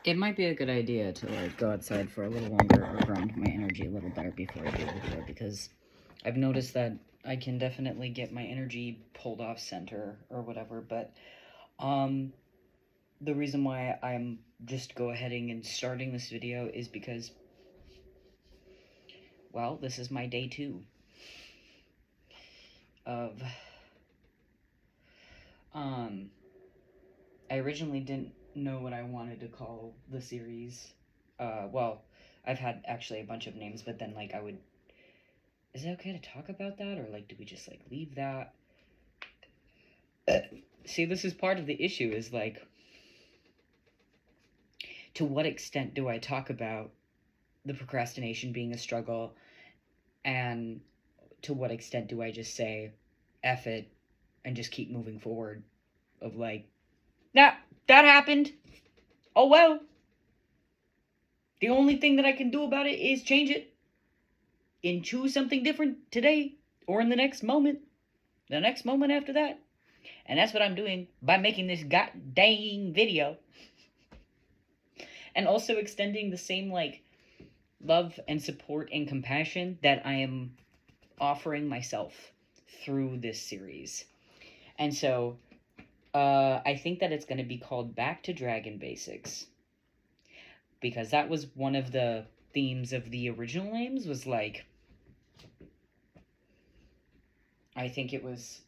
It might be a good idea to like go outside for a little longer or ground my energy a little better before I do it, because I've noticed that I can definitely get my energy pulled off center or whatever. But the reason why I'm just go aheading and starting this video is because, well, this is my day 2 of I originally didn't know what I wanted to call the series. Well, I've had actually a bunch of names, but then like is it okay to talk about that, or like do we just like leave that? See, this is part of the issue, is like, to what extent do I talk about the procrastination being a struggle, and to what extent do I just say F it and just keep moving forward, of like, nah, that happened, oh well, the only thing that I can do about it is change it and choose something different today or in the next moment after that. And that's what I'm doing by making this goddamn video. And also extending the same like love and support and compassion that I am offering myself through this series. And so I think that it's going to be called Back to Dragon Basics, because that was one of the themes of the original names, was like, I think it was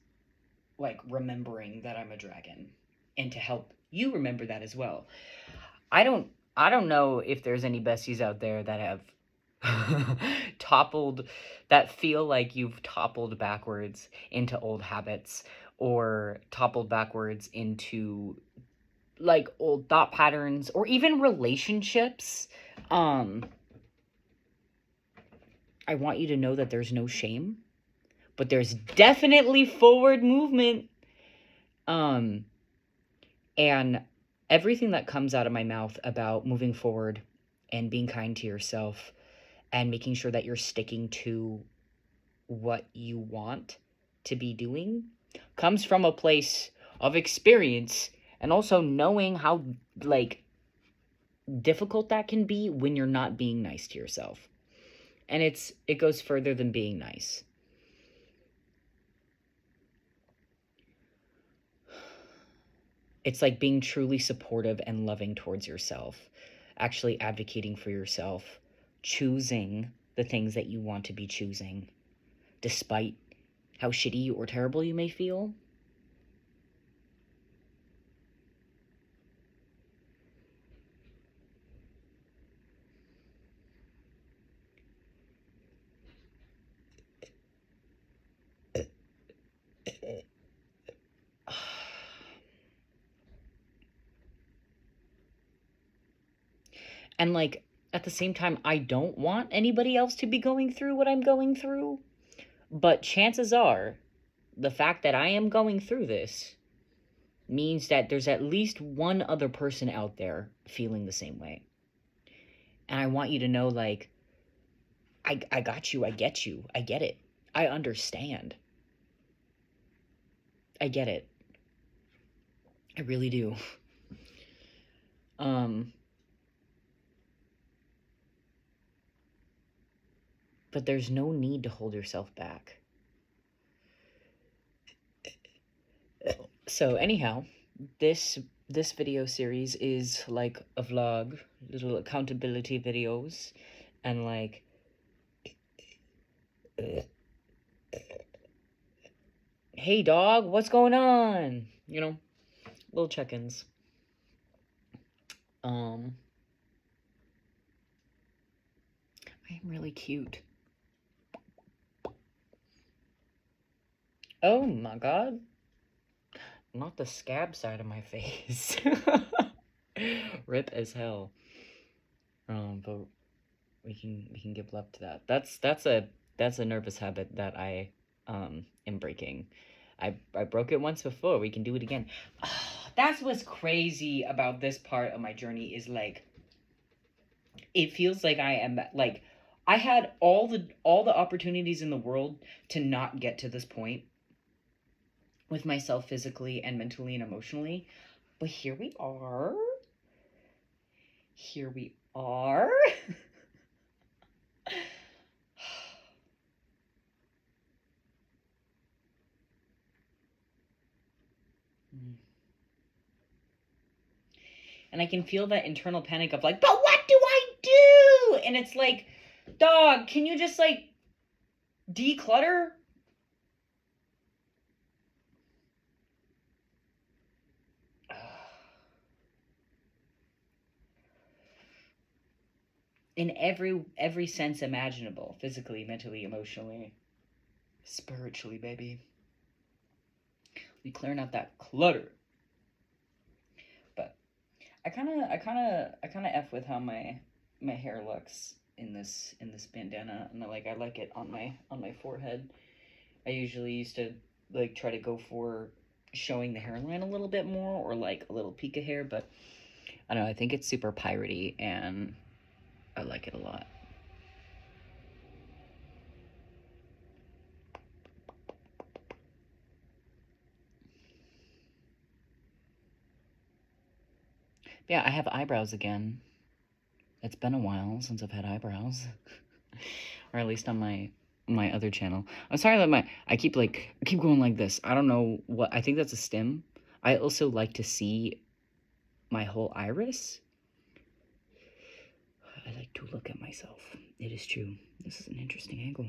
like remembering that I'm a dragon, and to help you remember that as well. I don't know if there's any besties out there that have that feel like you've toppled backwards into old habits, or toppled backwards into like old thought patterns, or even relationships. I want you to know that there's no shame, but there's definitely forward movement. And everything that comes out of my mouth about moving forward and being kind to yourself and making sure that you're sticking to what you want to be doing comes from a place of experience, and also knowing how like difficult that can be when you're not being nice to yourself. And it goes further than being nice. It's like being truly supportive and loving towards yourself, actually advocating for yourself, choosing the things that you want to be choosing, despite how shitty or terrible you may feel. And like, at the same time, I don't want anybody else to be going through what I'm going through. But chances are, the fact that I am going through this means that there's at least one other person out there feeling the same way. And I want you to know, like, I got you, I get you, I get it. I understand. I get it. I really do. But there's no need to hold yourself back. So anyhow, this video series is like a vlog, little accountability videos, and like hey dog, what's going on? You know, little check-ins. I'm really cute. Oh my god. Not the scab side of my face. Rip as hell. But we can give love to that. That's a nervous habit that I am breaking. I broke it once before. We can do it again. That's what's crazy about this part of my journey, is like, it feels like I am like, I had all the opportunities in the world to not get to this point with myself physically and mentally and emotionally, but here we are. here we are. And I can feel that internal panic of like, but what do I do? And it's like, dog, can you just like declutter? In every sense imaginable, physically, mentally, emotionally, spiritually, baby. We clearing out that clutter. But I kind of f with how my hair looks in this bandana, and I like it on my forehead. I usually used to like try to go for showing the hairline a little bit more, or like a little peak of hair, but I don't know, I think it's super piratey and I like it a lot. Yeah, I have eyebrows again. It's been a while since I've had eyebrows. Or at least on my other channel. I'm sorry that I keep going like this. I don't know what, I think that's a stem. I also like to see my whole iris. I like to look at myself. It is true. This is an interesting angle.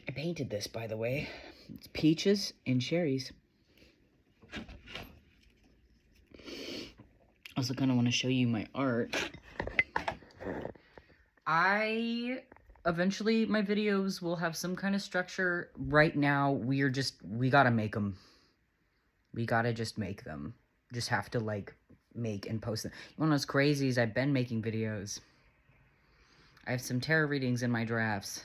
I painted this, by the way. It's peaches and cherries. I also kind of want to show you my art. Eventually my videos will have some kind of structure. Right now, we gotta make them. We gotta just make them. Just have to like make and post them. One of those crazies, I've been making videos. I have some tarot readings in my drafts.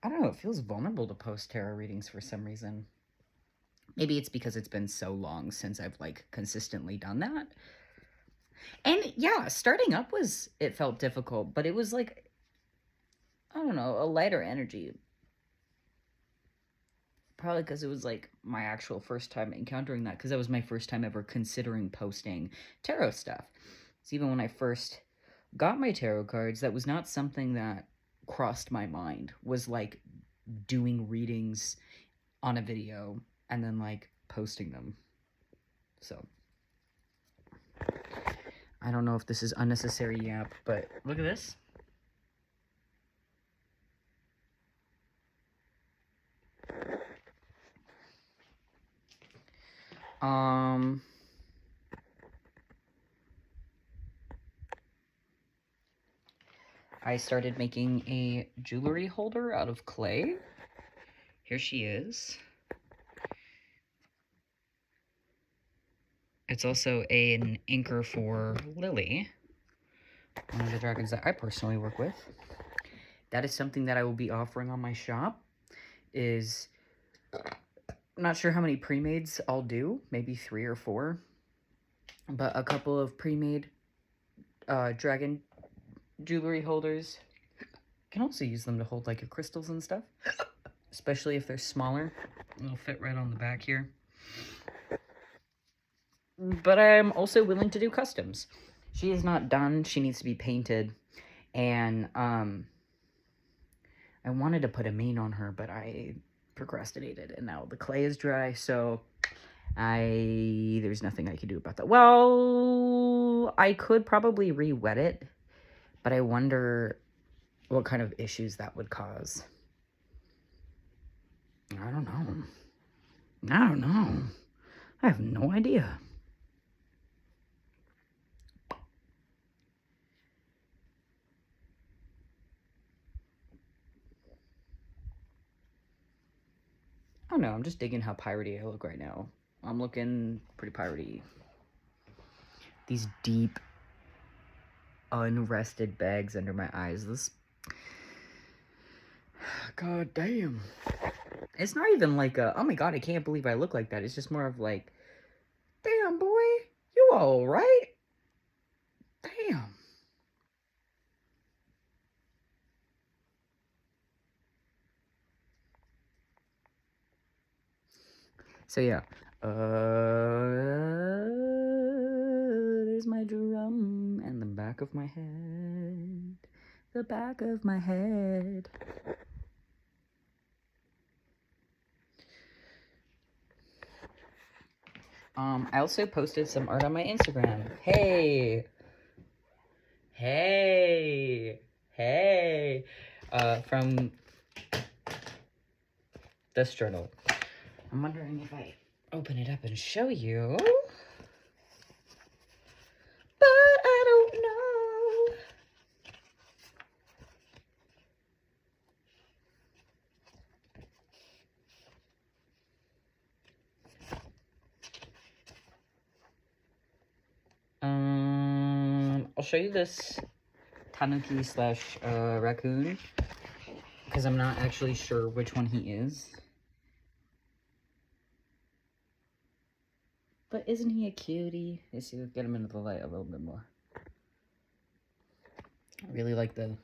I don't know, it feels vulnerable to post tarot readings for some reason. Maybe it's because it's been so long since I've like consistently done that. And yeah, starting up it felt difficult, but it was like, I don't know, a lighter energy. Probably because it was like my actual first time encountering that, because that was my first time ever considering posting tarot stuff. So even when I first got my tarot cards, that was not something that crossed my mind, was like doing readings on a video and then like posting them. So I don't know if this is unnecessary yap, but look at this. I started making a jewelry holder out of clay. Here she is. It's also an anchor for Lily, one of the dragons that I personally work with. That is something that I will be offering on my shop. I'm not sure how many pre-mades I'll do, maybe 3 or 4, but a couple of pre-made dragon jewelry holders. You can also use them to hold like your crystals and stuff, especially if they're smaller. It'll fit right on the back here. But I'm also willing to do customs. She is not done. She needs to be painted. And I wanted to put a mane on her, but I procrastinated. And now the clay is dry, so there's nothing I can do about that. Well, I could probably re-wet it, but I wonder what kind of issues that would cause. I don't know. I have no idea. I don't know, I'm just digging how piratey I look right now. I'm looking pretty piratey. These deep, unrested bags under my eyes. God damn. It's not even like oh my god, I can't believe I look like that. It's just more of like, damn, boy, you alright? Damn. So yeah, there's my drum and the back of my head, the back of my head. I also posted some art on my Instagram. Hey, from this journal. I'm wondering if I open it up and show you, but I don't know. I'll show you this tanuki slash raccoon, because I'm not actually sure which one he is. But isn't he a cutie? Let's see, let's get him into the light a little bit more. I really like the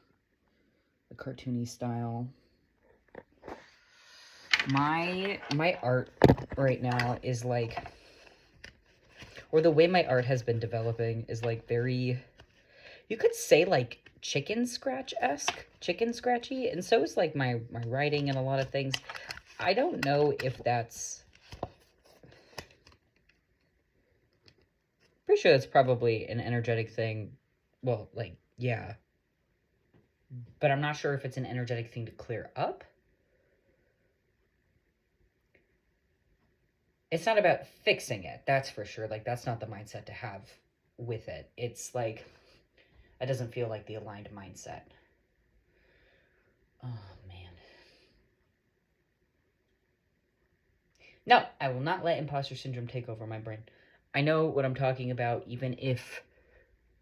cartoony style. My art right now is like, or the way my art has been developing is like very, you could say like chicken scratchy, and so is like my writing and a lot of things. I don't know if that's, pretty sure that's probably an energetic thing. Well, like, yeah. But I'm not sure if it's an energetic thing to clear up. It's not about fixing it, that's for sure. Like, that's not the mindset to have with it. It's like, that doesn't feel like the aligned mindset. Oh, man. No, I will not let imposter syndrome take over my brain. I know what I'm talking about, even if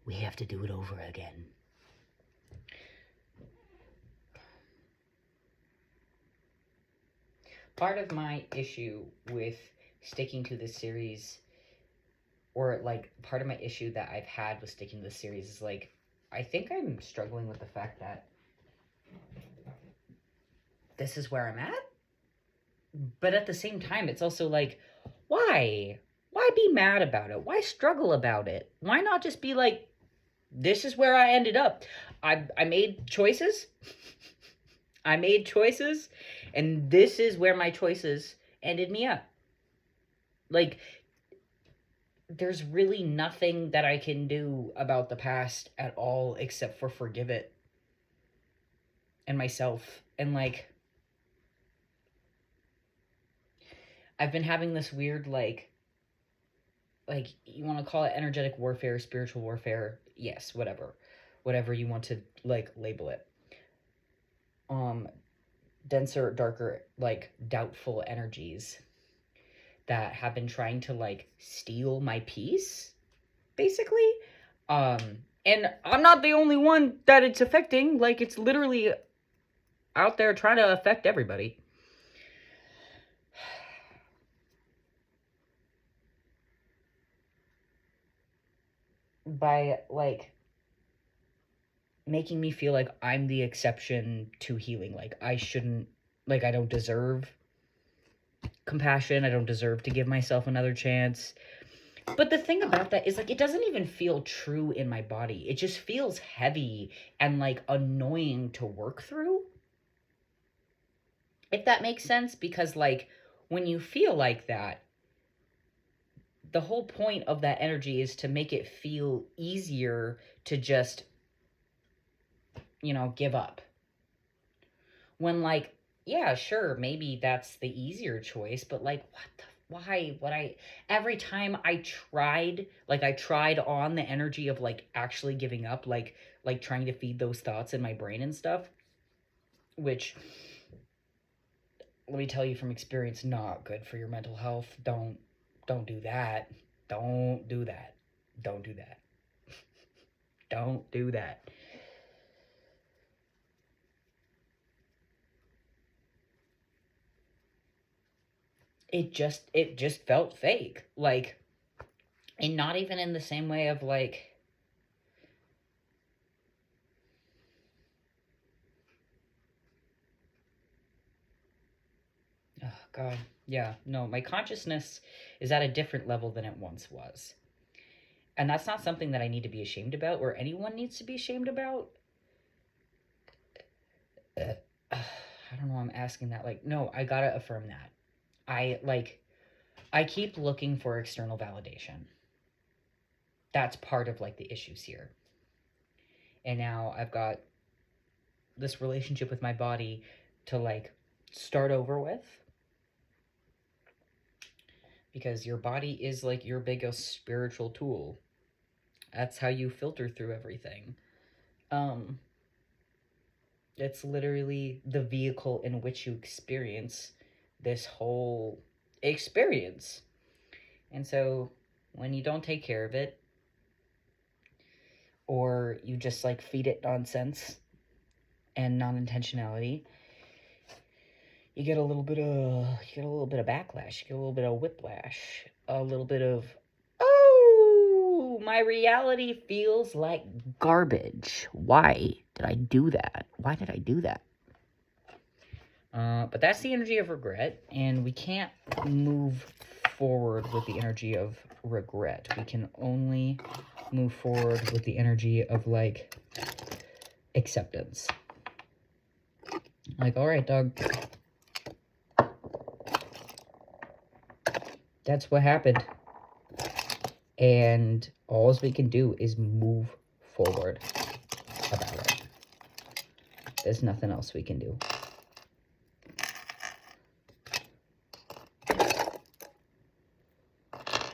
we have to do it over again. Part of my issue with sticking to this series, or like part of my issue that I've had with sticking to this series is like, I think I'm struggling with the fact that this is where I'm at. But at the same time, it's also like, why? Why be mad about it? Why struggle about it? Why not just be like, this is where I ended up. I made choices. I made choices, and this is where my choices ended me up. Like, there's really nothing that I can do about the past at all except for forgive it and myself. And like, I've been having this weird like you want to call it energetic warfare, spiritual warfare, yes, whatever you want to like label it. Denser, darker, like doubtful energies that have been trying to like steal my peace, basically. And I'm not the only one that it's affecting. Like, it's literally out there trying to affect everybody. By like making me feel like I'm the exception to healing. Like, I shouldn't, like, I don't deserve compassion. I don't deserve to give myself another chance. But the thing about that is, like, it doesn't even feel true in my body. It just feels heavy and, like, annoying to work through. If that makes sense, because, like, when you feel like that, the whole point of that energy is to make it feel easier to just, you know, give up. When, like, yeah, sure, maybe that's the easier choice, but, like, why would I, every time I tried on the energy of, like, actually giving up, like trying to feed those thoughts in my brain and stuff, which, let me tell you from experience, not good for your mental health. Don't do that. Don't do that. Don't do that. Don't do that. It just felt fake. Like, and not even in the same way of like, God. Yeah, no, my consciousness is at a different level than it once was. And that's not something that I need to be ashamed about or anyone needs to be ashamed about. I don't know, I'm asking that. Like, no, I gotta affirm that. I keep looking for external validation. That's part of like the issues here. And now I've got this relationship with my body to like start over with, because your body is like your biggest spiritual tool. That's how you filter through everything. It's literally the vehicle in which you experience this whole experience. And so when you don't take care of it, or you just like feed it nonsense and non-intentionality, you get a little bit of backlash, you get a little bit of whiplash, a little bit of, oh, my reality feels like garbage. Why did I do that? But that's the energy of regret, and we can't move forward with the energy of regret. We can only move forward with the energy of like acceptance. Like, all right, dog, that's what happened, and all we can do is move forward about it. There's nothing else we can do.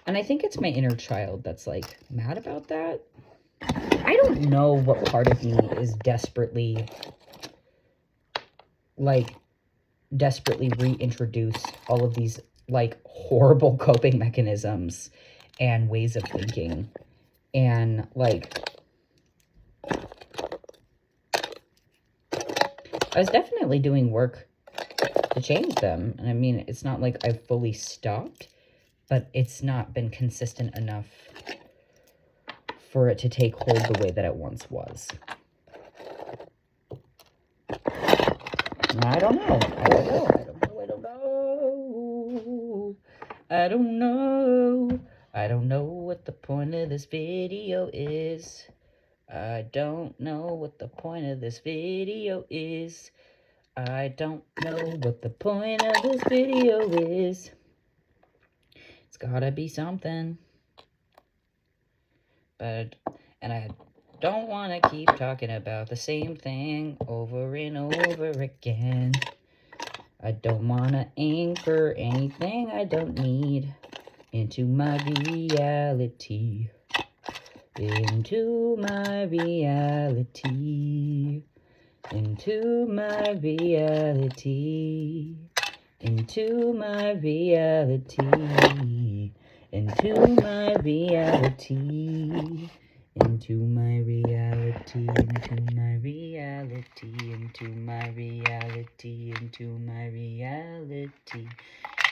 And I think it's my inner child that's like mad about that. I don't know what part of me is desperately reintroduce all of these like horrible coping mechanisms and ways of thinking, and like I was definitely doing work to change them. And I mean, it's not like I've fully stopped, but it's not been consistent enough for it to take hold the way that it once was. I don't know. I don't know what the point of this video is. I don't know what the point of this video is. I don't know what the point of this video is. It's gotta be something. And I don't want to keep talking about the same thing over and over again. I don't want to anchor anything I don't need into my reality. Into my reality. Into my reality. Into my reality. Into my reality. Into my reality, into my reality, into my reality, into my reality,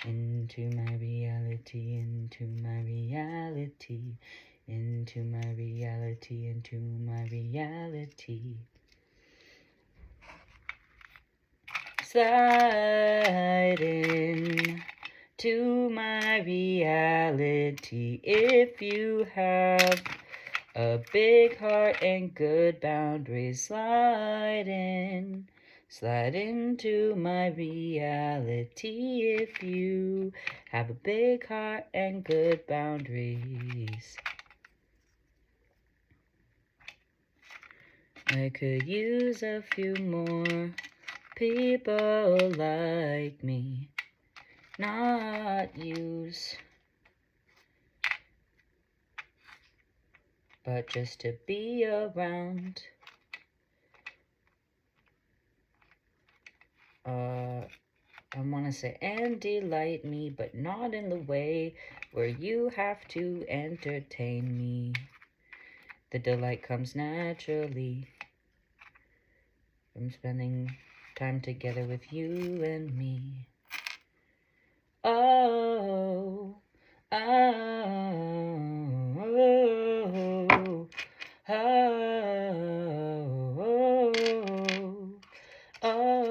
into my reality, into my reality, into my reality, into my reality. Slide in to my reality if you have a big heart and good boundaries. Slide into my reality if you have a big heart and good boundaries. I could use a few more people like me, not use, but just to be around. I want to say, and delight me, but not in the way where you have to entertain me. The delight comes naturally from spending time together with you and me. Oh, oh, oh, oh, oh, oh, oh.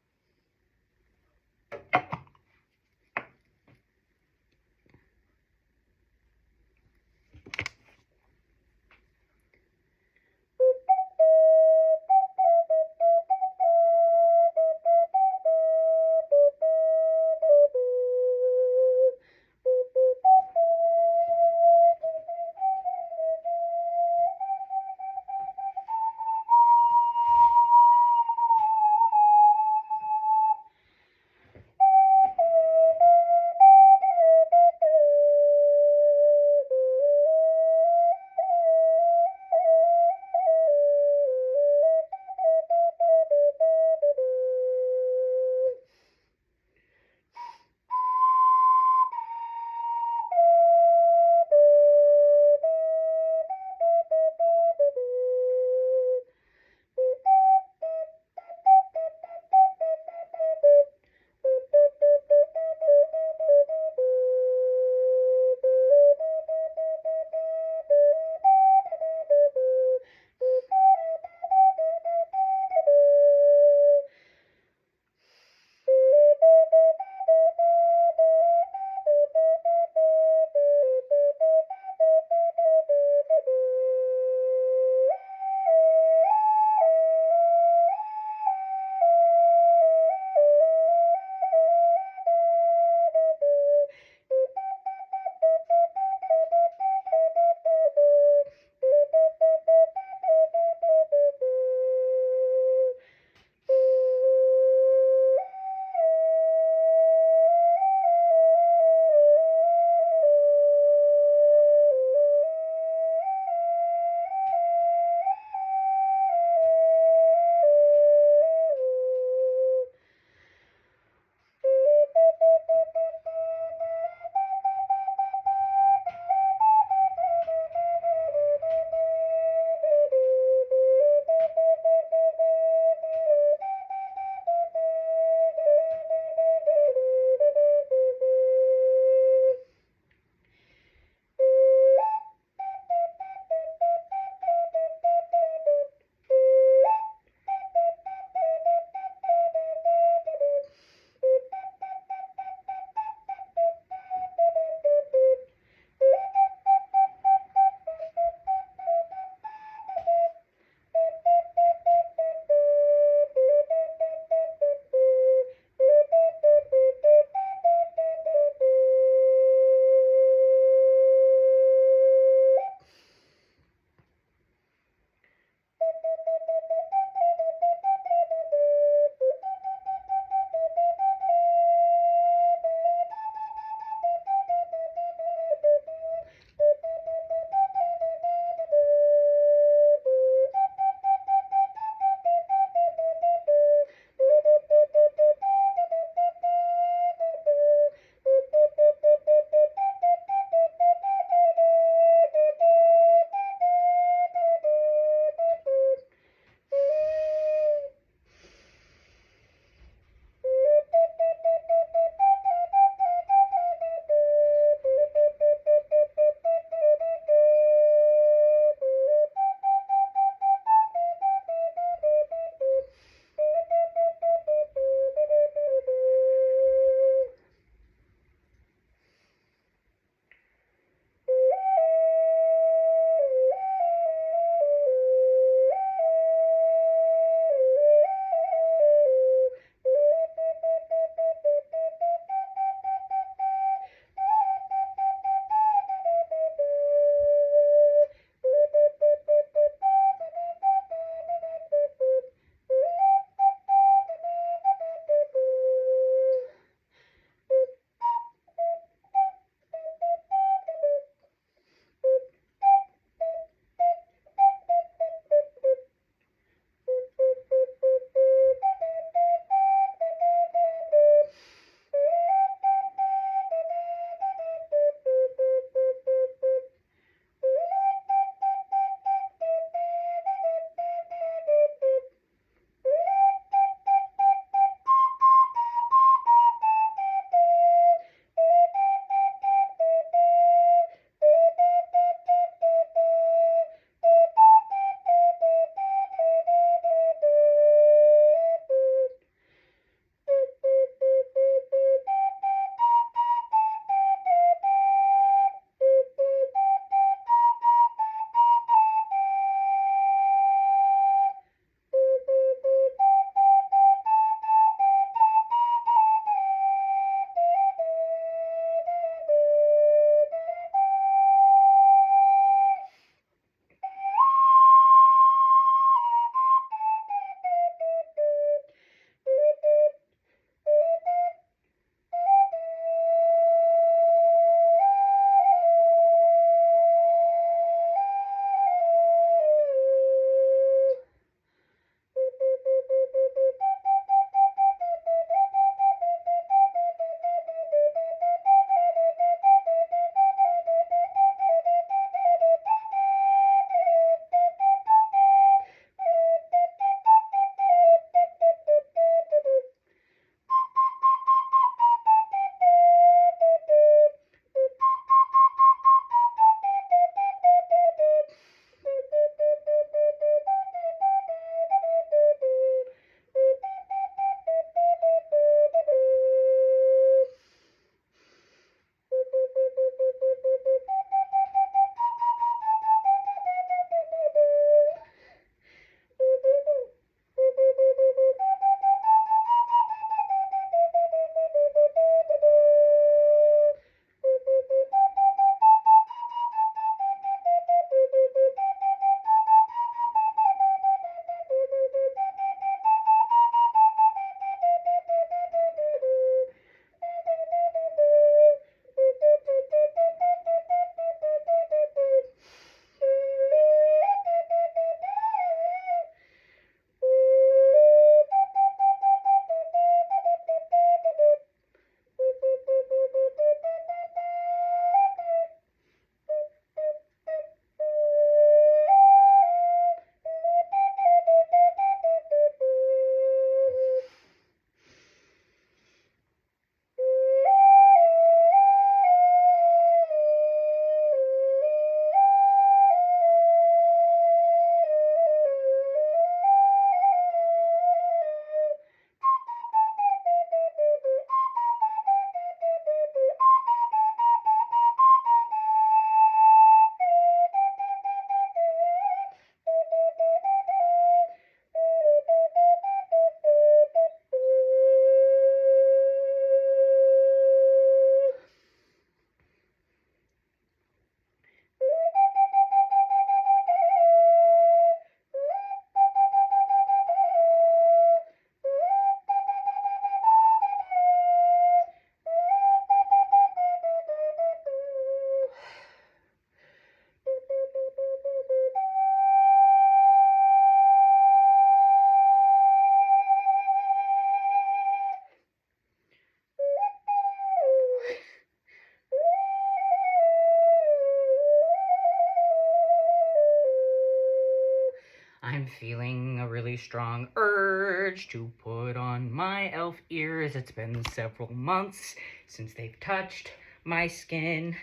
feeling a really strong urge to put on my elf ears. It's been several months since they've touched my skin.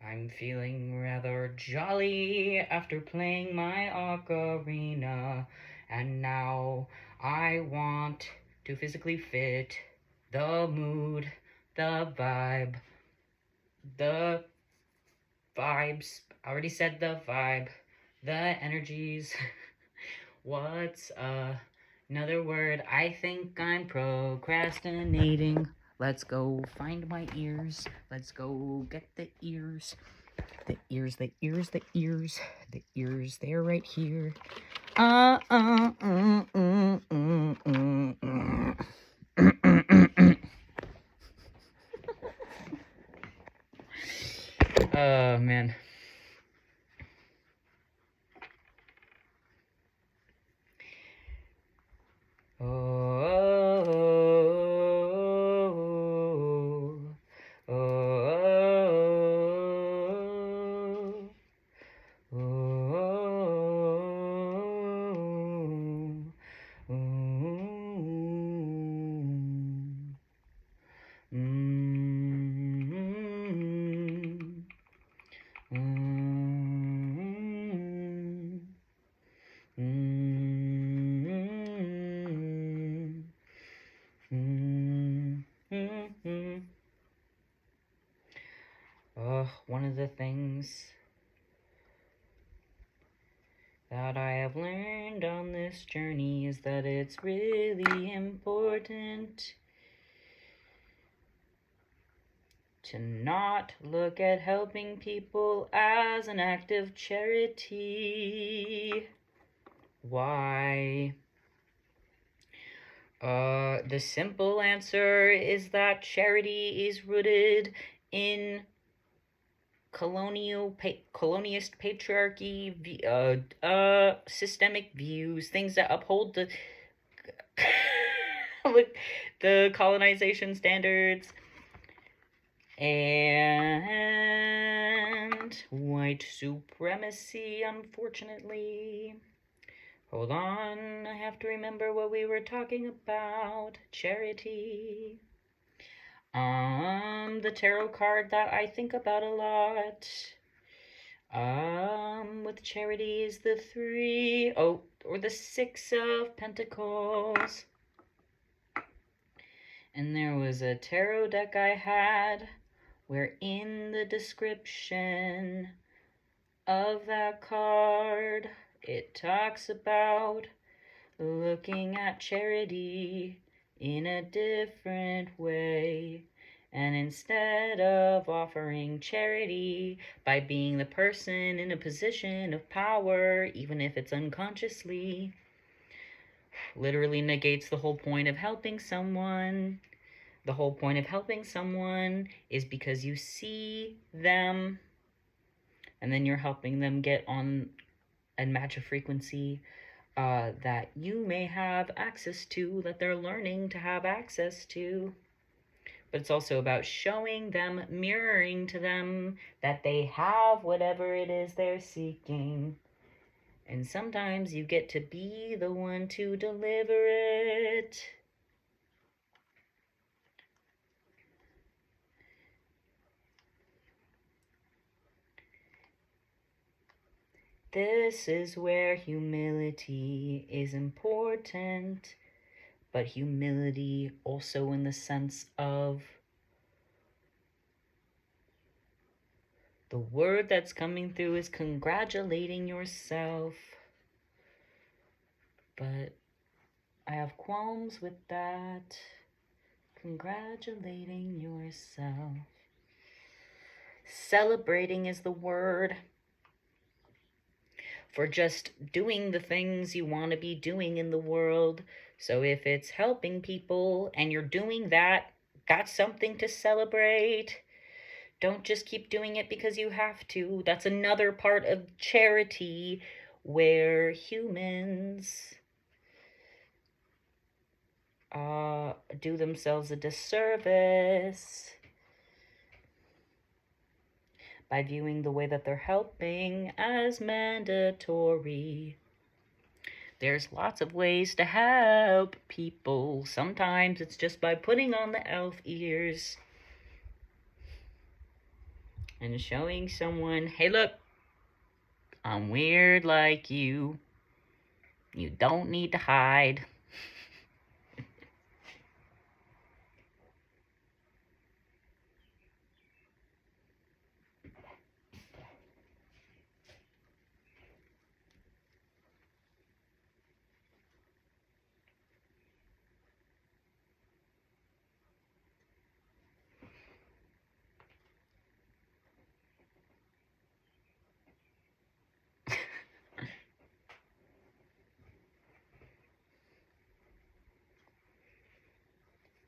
I'm feeling rather jolly after playing my ocarina, and now I want to physically fit the mood, the vibe, the vibes. I already said the vibe, the energies. What's another word? I think I'm procrastinating. Let's go find my ears. Let's go get the ears. The ears, the ears, the ears. The ears, they're right here. Oh man. One of the things that I have learned on this journey is that it's really important to not look at helping people as an act of charity. Why? The simple answer is that charity is rooted in colonialist patriarchy, systemic views, things that uphold the the colonization standards, and white supremacy, unfortunately. Hold on, I have to remember what we were talking about. Charity. The tarot card that I think about a lot. With charity is the 3, or the 6 of Pentacles. And there was a tarot deck I had where in the description of that card, it talks about looking at charity in a different way. And instead of offering charity by being the person in a position of power, even if it's unconsciously, literally negates the whole point of helping someone. The whole point of helping someone is because you see them, and then you're helping them get on and match a frequency that you may have access to, that they're learning to have access to. But it's also about showing them, mirroring to them that they have whatever it is they're seeking. And sometimes you get to be the one to deliver it. This is where humility is important, but humility also in the sense of the word that's coming through is congratulating yourself. But I have qualms with that. Congratulating yourself. Celebrating is the word for just doing the things you want to be doing in the world. So if it's helping people and you're doing that, got something to celebrate. Don't just keep doing it because you have to. That's another part of charity where humans do themselves a disservice by viewing the way that they're helping as mandatory. There's lots of ways to help people. Sometimes it's just by putting on the elf ears and showing someone, hey, look, I'm weird like you. You don't need to hide.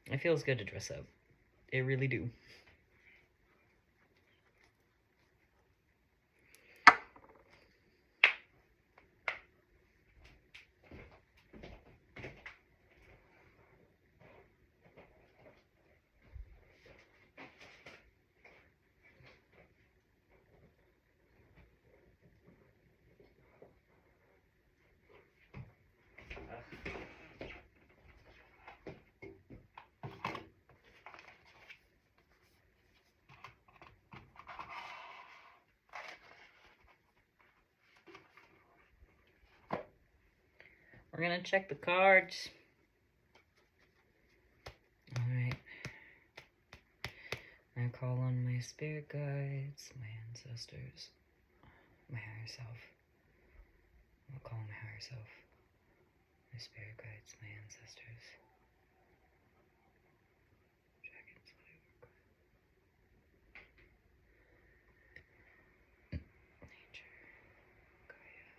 It feels good to dress up. It really do. We're gonna check the cards. Alright. I call on my spirit guides, my ancestors, my higher self. I'll call on my higher self, my spirit guides, my ancestors. Dragons, nature, Gaia.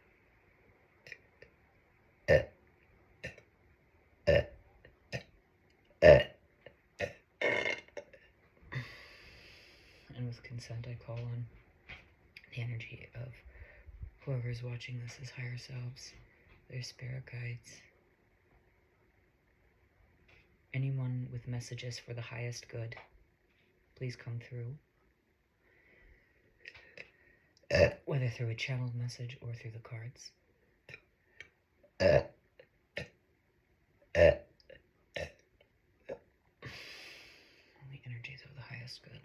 And with consent, I call on the energy of whoever's watching this as higher selves, their spirit guides, anyone with messages for the highest good, please come through. Whether through a channeled message or through the cards. Only energies of the highest good.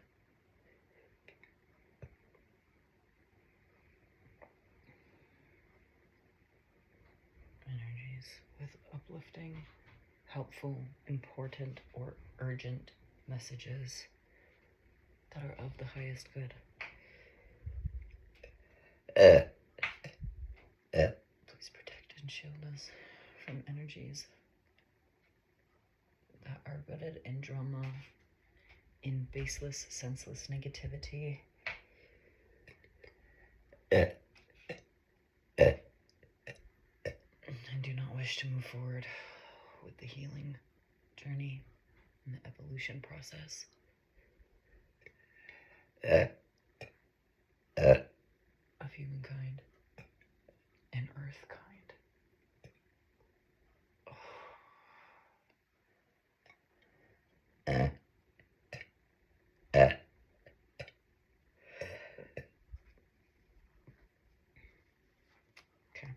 Energies with uplifting, helpful, important, or urgent messages that are of the highest good. Please protect and shield us from energies that are rooted in drama, in baseless, senseless negativity. And do not wish to move forward with the healing journey and the evolution process of humankind and earthkind. Okay.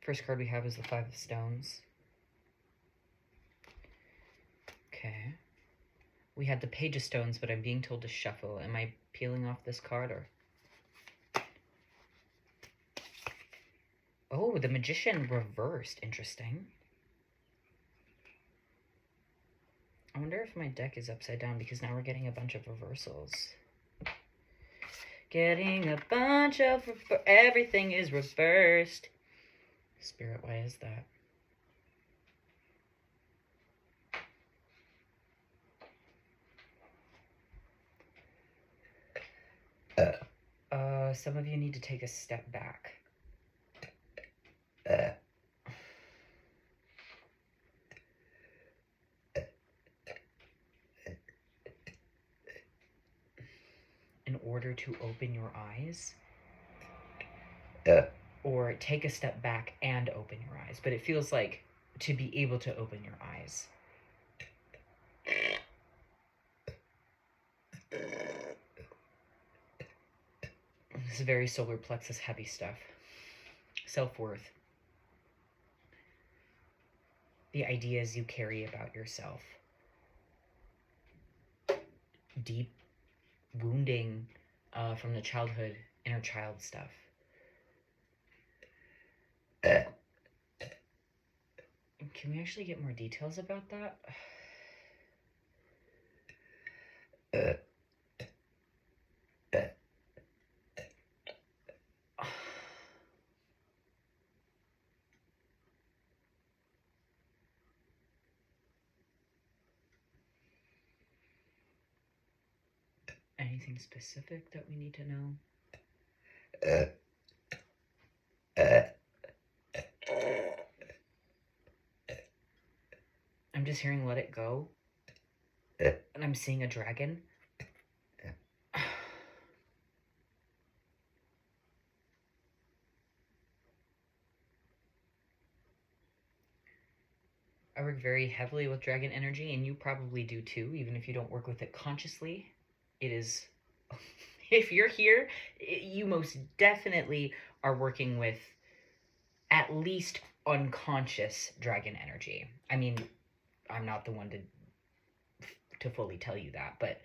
First card we have is the Five of Stones. Okay. We had the Page of Stones, but I'm being told to shuffle. Am I peeling off this card or? Oh, the Magician reversed. Interesting. I wonder if my deck is upside down because now we're getting a bunch of reversals. Getting a bunch of... everything is reversed. Spirit, why is that? Some of you need to take a step back. In order to open your eyes. Or take a step back and open your eyes. But it feels like to be able to open your eyes. This is very solar plexus heavy stuff. Self-worth. the ideas you carry about yourself. Deep wounding from the childhood, inner child stuff. Can we actually get more details about that? Anything specific that we need to know? I'm just hearing let it go. And I'm seeing a dragon. I work very heavily with dragon energy, and you probably do too, even if you don't work with it consciously. It is... if you're here, you most definitely are working with at least unconscious dragon energy. I mean, I'm not the one to fully tell you that, but...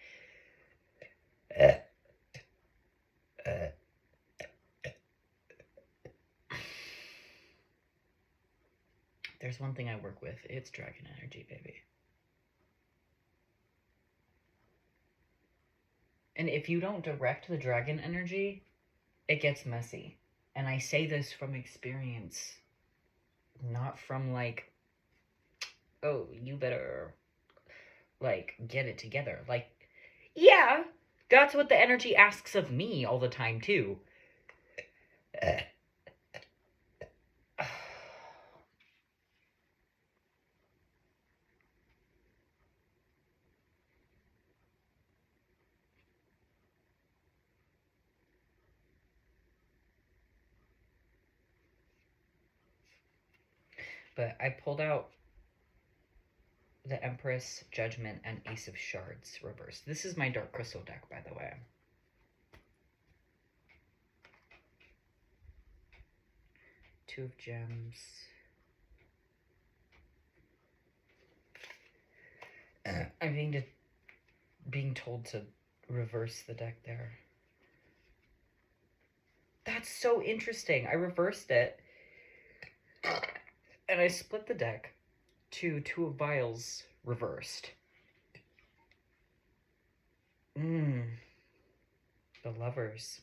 there's one thing I work with. It's dragon energy, baby. And if you don't direct the dragon energy, it gets messy. And I say this from experience, not from like, oh, you better like get it together. Like, yeah, that's what the energy asks of me all the time too. But I pulled out the Empress, Judgment, and Ace of Shards reversed. This is my Dark Crystal deck, by the way. Two of Gems. I'm being told to reverse the deck there. That's so interesting. I reversed it. And I split the deck to Two of Vials reversed. The Lovers.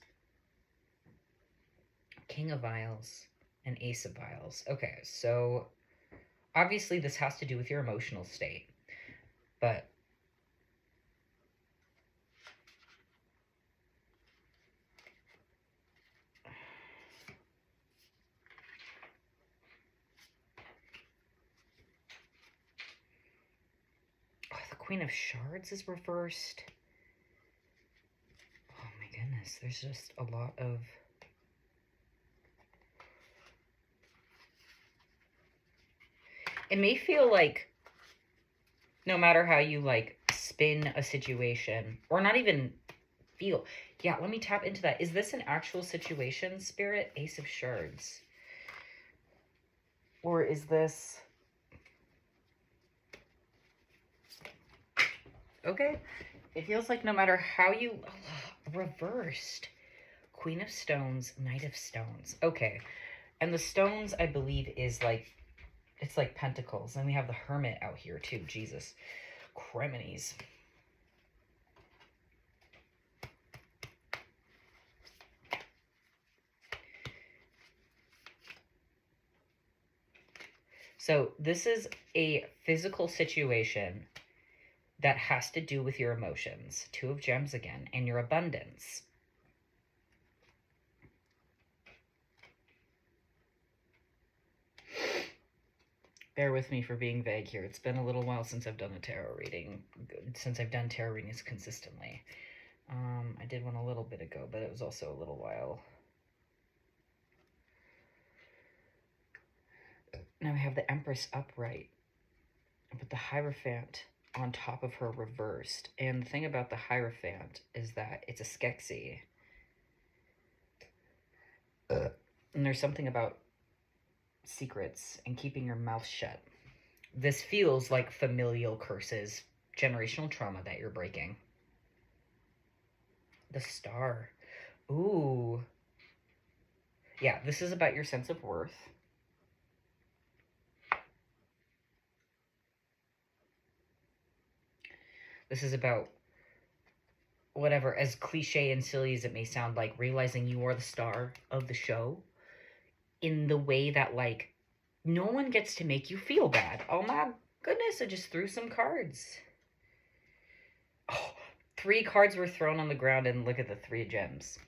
King of Vials and Ace of Vials. Okay, so obviously this has to do with your emotional state. But the Queen of Shards is reversed. Oh my goodness, there's just a lot of... it may feel like no matter how you like spin a situation, or not even feel... yeah, let me tap into that. Is this an actual situation, Spirit? Ace of Shards. Or is this... okay. It feels like no matter how you... reversed. Queen of Stones, Knight of Stones. Okay. And the stones, I believe, is like... it's like pentacles. And we have the Hermit out here too. Jesus. Criminies. So this is a physical situation that has to do with your emotions. Two of Gems again. And your abundance. Bear with me for being vague here. It's been a little while since I've done a tarot reading. Since I've done tarot readings consistently. I did one a little bit ago, but it was also a little while. Now we have the Empress upright, but the Hierophant on top of her reversed. And the thing about the Hierophant is that it's a Skeksis. And there's something about secrets and keeping your mouth shut. This feels like familial curses, generational trauma that you're breaking. The Star. Ooh. Yeah, this is about your sense of worth. This is about whatever, as cliche and silly as it may sound, like realizing you are the star of the show in the way that, like, no one gets to make you feel bad. Oh my goodness, I just threw some cards. Oh, 3 cards were thrown on the ground, and look at the 3 gems.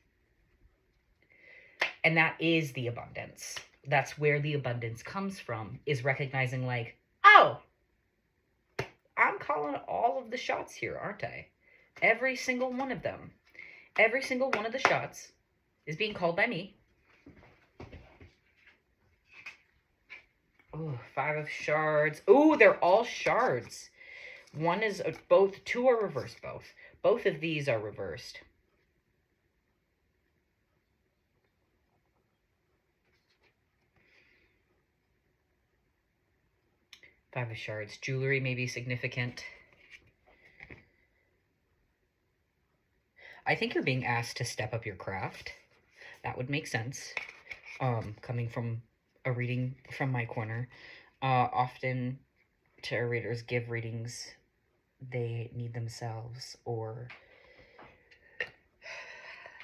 And that is the abundance. That's where the abundance comes from, is recognizing, like, oh, I'm calling all of the shots here, aren't I? Every single one of them. Every single one of the shots is being called by me. Oh, 5 of shards. Oh, they're all shards. One is both. 2 are reversed, both. Both of these are reversed. Five of shards. Jewelry may be significant. I think you're being asked to step up your craft. That would make sense. Coming from a reading from my corner. Often tarot readers give readings they need themselves, or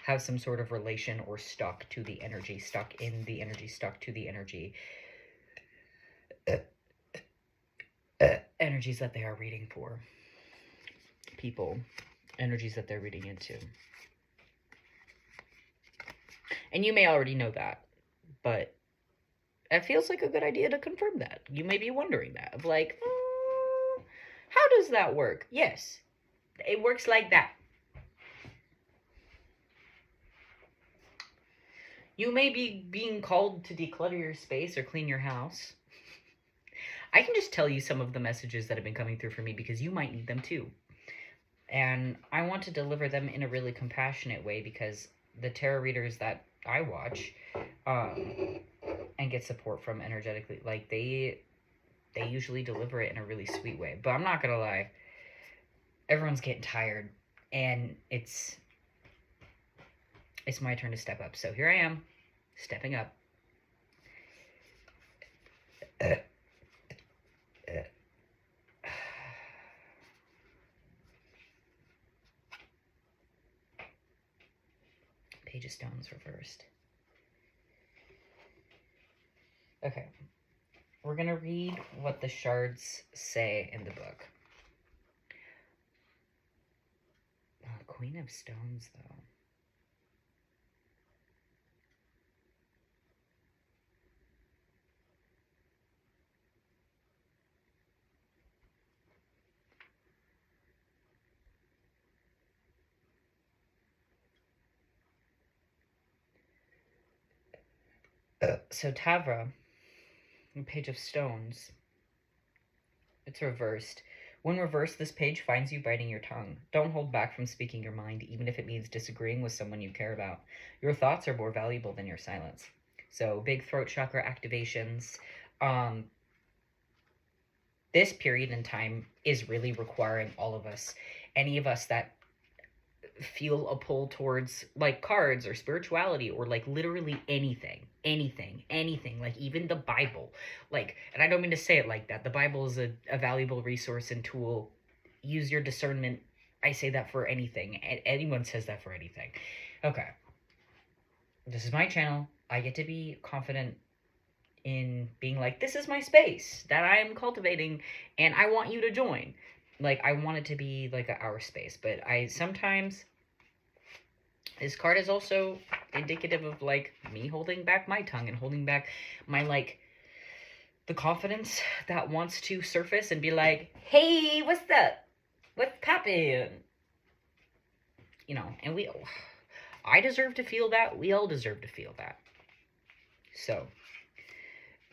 have some sort of relation or stuck to the energy, stuck in the energy, stuck to the energy. Energies that they are reading for. People. Energies that they're reading into. And you may already know that, but it feels like a good idea to confirm that. You may be wondering that, of like, how does that work? Yes, it works like that. You may be being called to declutter your space or clean your house. I can just tell you some of the messages that have been coming through for me, because you might need them too. And I want to deliver them in a really compassionate way, because the tarot readers that I watch and get support from energetically, like, they usually deliver it in a really sweet way. But I'm not gonna lie, everyone's getting tired, and it's my turn to step up. So here I am, stepping up. Page of Stones reversed. Okay. We're going to read what the shards say in the book. Queen of Stones, though. So Tavra, Page of Stones, it's reversed. When reversed, this page finds you biting your tongue. Don't hold back from speaking your mind, even if it means disagreeing with someone you care about. Your thoughts are more valuable than your silence. So big throat chakra activations. This period in time is really requiring all of us, any of us that feel a pull towards, like, cards or spirituality, or like literally anything, like even the Bible, like, and I don't mean to say it like that. The Bible is a valuable resource and tool. Use your discernment. I say that for anything. Anyone says that for anything. Okay. This is my channel. I get to be confident in being like, this is my space that I am cultivating, and I want you to join. Like, I want it to be like our space, but I sometimes, this card is also indicative of, like, me holding back my tongue and holding back my, like, the confidence that wants to surface and be like, hey, what's up? What's poppin'? You know, and I deserve to feel that. We all deserve to feel that. So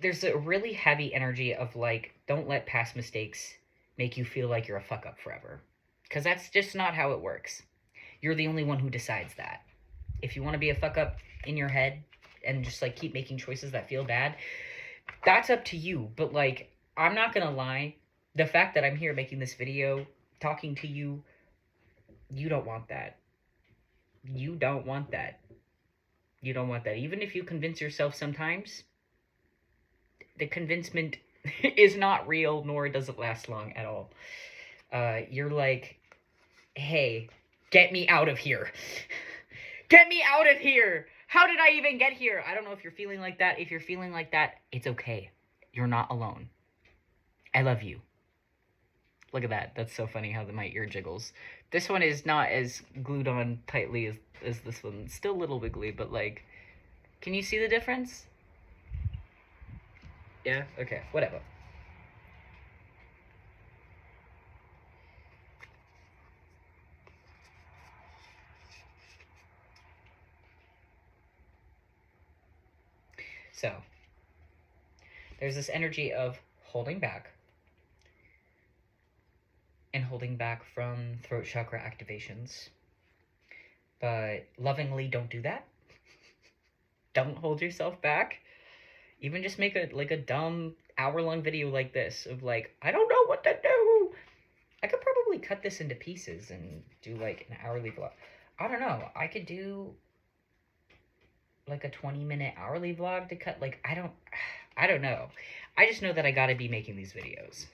there's a really heavy energy of, like, don't let past mistakes make you feel like you're a fuck up forever. Because that's just not how it works. You're the only one who decides that. If you want to be a fuck up in your head and just, like, keep making choices that feel bad, that's up to you. But, like, I'm not gonna lie. The fact that I'm here making this video, talking to you, you don't want that. You don't want that. You don't want that. Even if you convince yourself sometimes, the convincement is not real, nor does it last long at all. You're like, hey, get me out of here. Get me out of here. How did I even get here? I don't know if you're feeling like that. If you're feeling like that, it's okay. You're not alone. I love you. Look at that. That's so funny how my ear jiggles. This one is not as glued on tightly as this one. It's still a little wiggly, but like, can you see the difference? Yeah? Okay, whatever. So, there's this energy of holding back and holding back from throat chakra activations. But lovingly, don't do that. Don't hold yourself back. Even just make a dumb hour-long video like this of like, I don't know what to do. I could probably cut this into pieces and do like an hourly vlog. I don't know. I could do like a 20-minute hourly vlog to cut. Like, I don't know. I just know that I gotta be making these videos.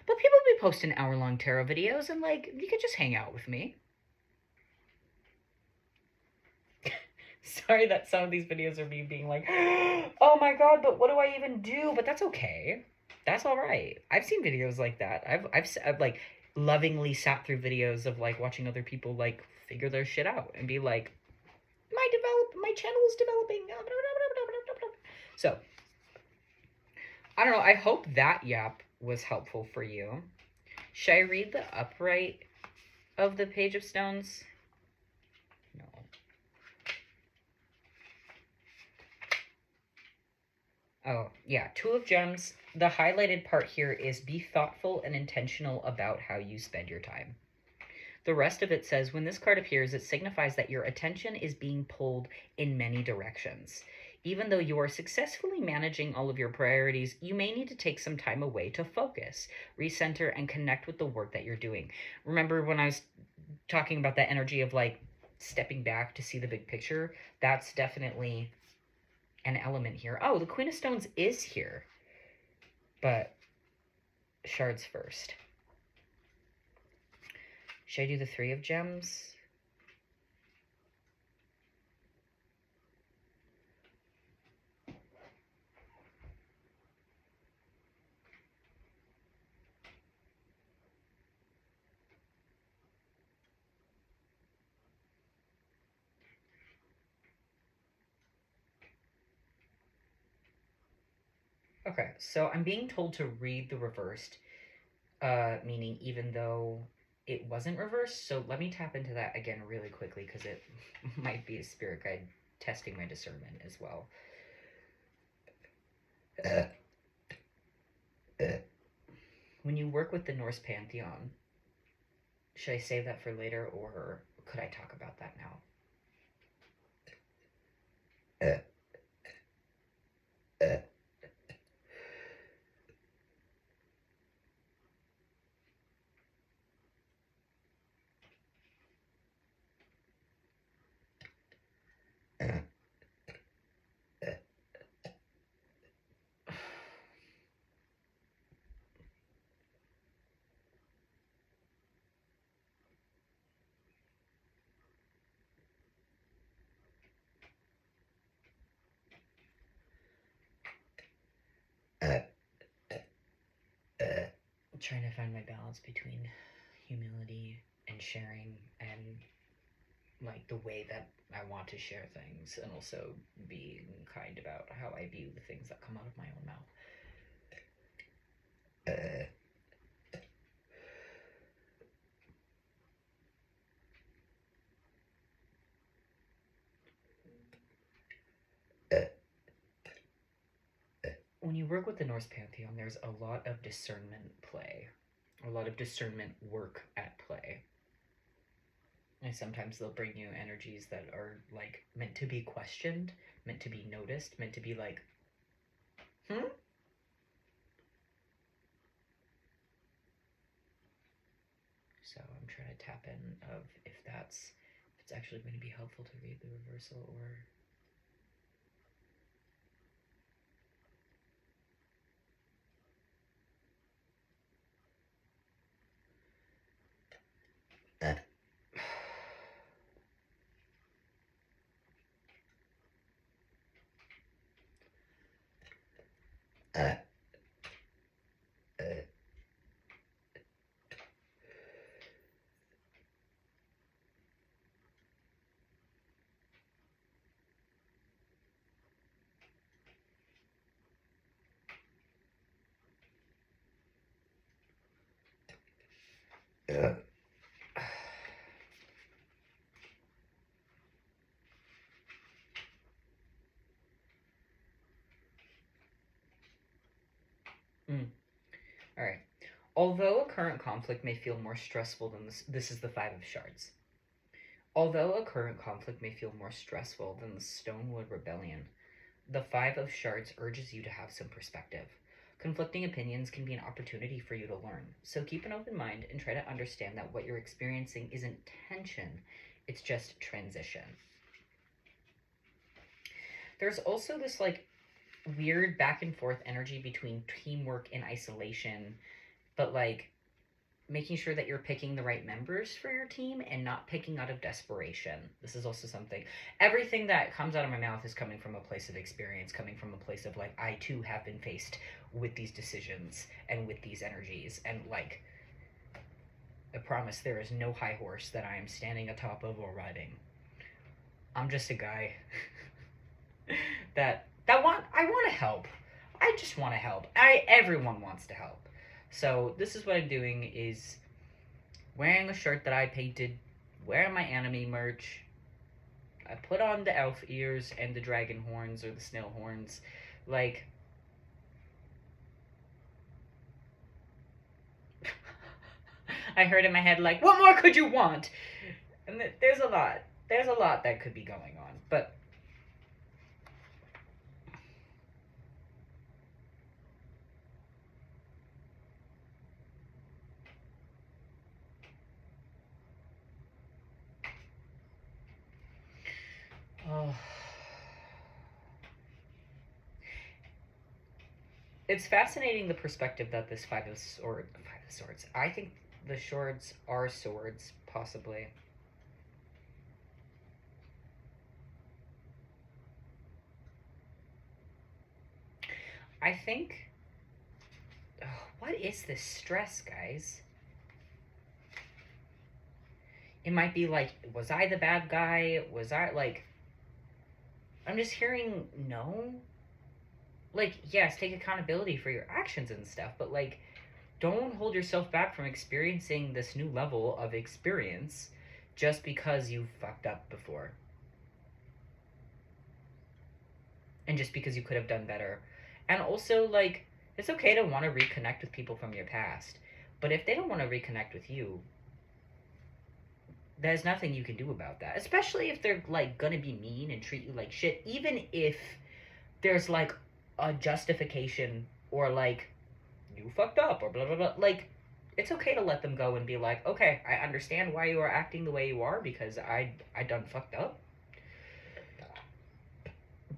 But people be posting hour-long tarot videos, and like, you could just hang out with me. Sorry that some of these videos are me being like, oh my god, but what do I even do? But that's okay. That's all right. I've seen videos like that. I've like lovingly sat through videos of like watching other people like figure their shit out and be like, my channel is developing. So, I don't know. I hope that yap was helpful for you. Should I read the upright of the Page of Stones? No. Oh, yeah. Two of Gems. The highlighted part here is be thoughtful and intentional about how you spend your time. The rest of it says, when this card appears, it signifies that your attention is being pulled in many directions. Even though you are successfully managing all of your priorities, you may need to take some time away to focus, recenter, and connect with the work that you're doing. Remember when I was talking about that energy of like stepping back to see the big picture? That's definitely an element here. Oh, the Queen of Stones is here. But shards first. Should I do the Three of Gems? Okay, so I'm being told to read the reversed, meaning even though it wasn't reversed. So let me tap into that again really quickly because it might be a spirit guide testing my discernment as well. When you work with the Norse pantheon, should I save that for later or could I talk about that now? Trying to find my balance between humility and sharing and like the way that I want to share things and also being kind about how I view the things that come out of my own mouth. When you work with the Norse pantheon, there's a lot of discernment play, a lot of discernment work at play. And sometimes they'll bring you energies that are like meant to be questioned, meant to be noticed, meant to be like, So I'm trying to tap in of if it's actually going to be helpful to read the reversal or... All right. Although a current conflict may feel more stressful than this is the Five of Shards. Although a current conflict may feel more stressful than the Stonewood Rebellion, the Five of Shards urges you to have some perspective. Conflicting opinions can be an opportunity for you to learn, so keep an open mind and try to understand that what you're experiencing isn't tension, it's just transition. There's also this like weird back and forth energy between teamwork and isolation, but like making sure that you're picking the right members for your team and not picking out of desperation. This is also something, everything that comes out of my mouth is coming from a place of experience, coming from a place of like, I too have been faced with these decisions and with these energies. And like, I promise there is no high horse that I am standing atop of or riding. I'm just a guy I want to help. I just want to help. Everyone wants to help. So this is what I'm doing is wearing a shirt that I painted, wearing my anime merch. I put on the elf ears and the dragon horns or the snail horns. Like, I heard in my head like, what more could you want? And there's a lot that could be going on. But it's fascinating the perspective that this Five of Swords. I think the swords are swords, possibly. I think. Oh, what is this stress, guys? It might be like, was I the bad guy? Was I like. I'm just hearing no. Like, yes, take accountability for your actions and stuff, but like, don't hold yourself back from experiencing this new level of experience just because you fucked up before. And just because you could have done better. And also, like, it's okay to want to reconnect with people from your past. But if they don't want to reconnect with you, there's nothing you can do about that. Especially if they're, like, gonna be mean and treat you like shit. Even if there's, like, a justification or, like, you fucked up or blah, blah, blah. Like, it's okay to let them go and be like, okay, I understand why you are acting the way you are because I done fucked up.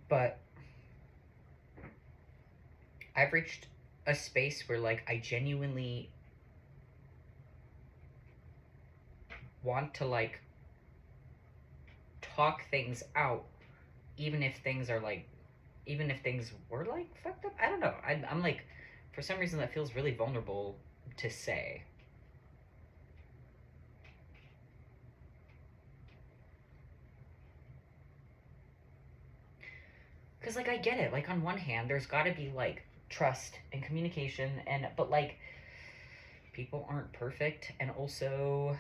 But I've reached a space where like I genuinely want to like talk things out even if things are like even if things were like fucked up. I don't know. I'm like for some reason that feels really vulnerable to say. Cuz like I get it. Like on one hand there's got to be like trust and communication and but like people aren't perfect and also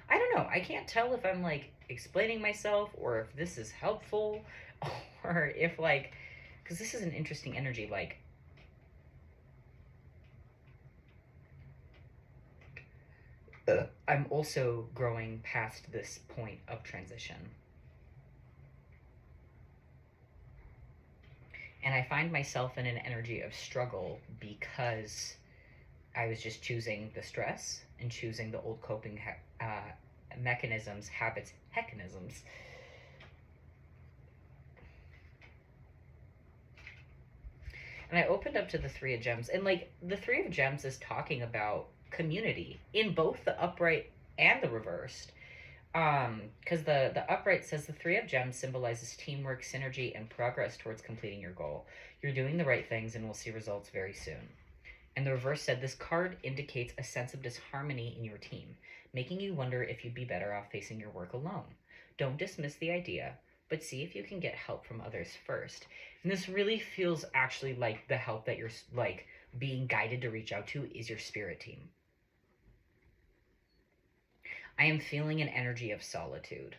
I don't know. I can't tell if I'm like explaining myself or if this is helpful or if like because this is an interesting energy like I'm also growing past this point of transition. And I find myself in an energy of struggle because I was just choosing the stress and choosing the old coping mechanisms, habits, hechanisms. And I opened up to the Three of Gems, and like the Three of Gems is talking about community in both the upright and the reversed. Because the upright says the Three of Gems symbolizes teamwork, synergy, and progress towards completing your goal. You're doing the right things and will see results very soon. And the reverse said this card indicates a sense of disharmony in your team, making you wonder if you'd be better off facing your work alone. Don't dismiss the idea, but see if you can get help from others first. And this really feels actually like the help that you're like being guided to reach out to is your spirit team. I am feeling an energy of solitude.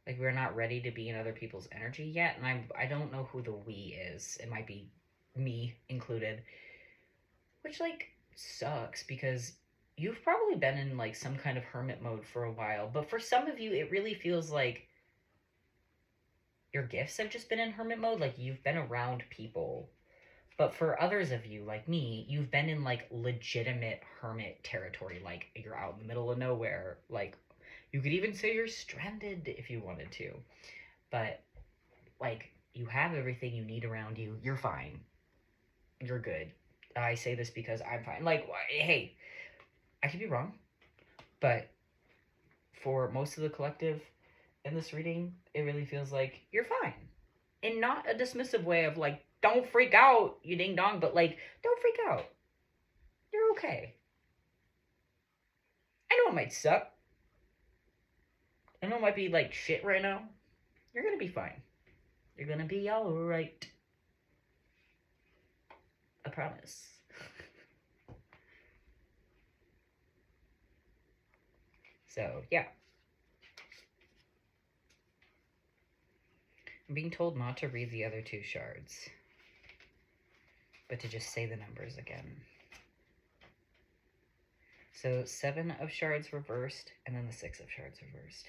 Like we're not ready to be in other people's energy yet, and I don't know who the we is. It might be me included, which like sucks because you've probably been in like some kind of hermit mode for a while, but for some of you it really feels like your gifts have just been in hermit mode, like you've been around people. But for others of you, like me, you've been in like legitimate hermit territory, like you're out in the middle of nowhere, like you could even say you're stranded if you wanted to. But like you have everything you need around you. You're fine. You're good. I say this because I'm fine. Like, hey, I could be wrong, but for most of the collective in this reading, it really feels like you're fine. In not a dismissive way of like, don't freak out, you ding dong, but like, don't freak out. You're okay. I know it might suck. I know it might be like shit right now. You're gonna be fine. You're gonna be alright. I promise. So, yeah. I'm being told not to read the other two shards, but to just say the numbers again. So 7 of shards reversed, and then the 6 of shards reversed.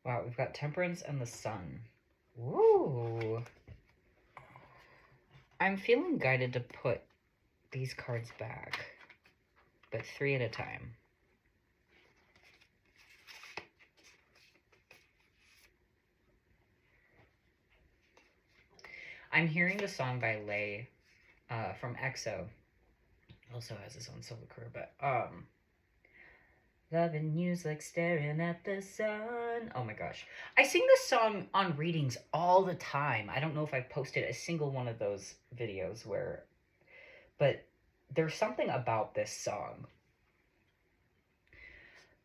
Wow, we've got Temperance and the Sun. Ooh. I'm feeling guided to put these cards back, but 3 at a time. I'm hearing the song by Lay from EXO. Also has his own solo career, but loving you's like staring at the sun. Oh my gosh. I sing this song on readings all the time. I don't know if I've posted a single one of those videos where, but there's something about this song.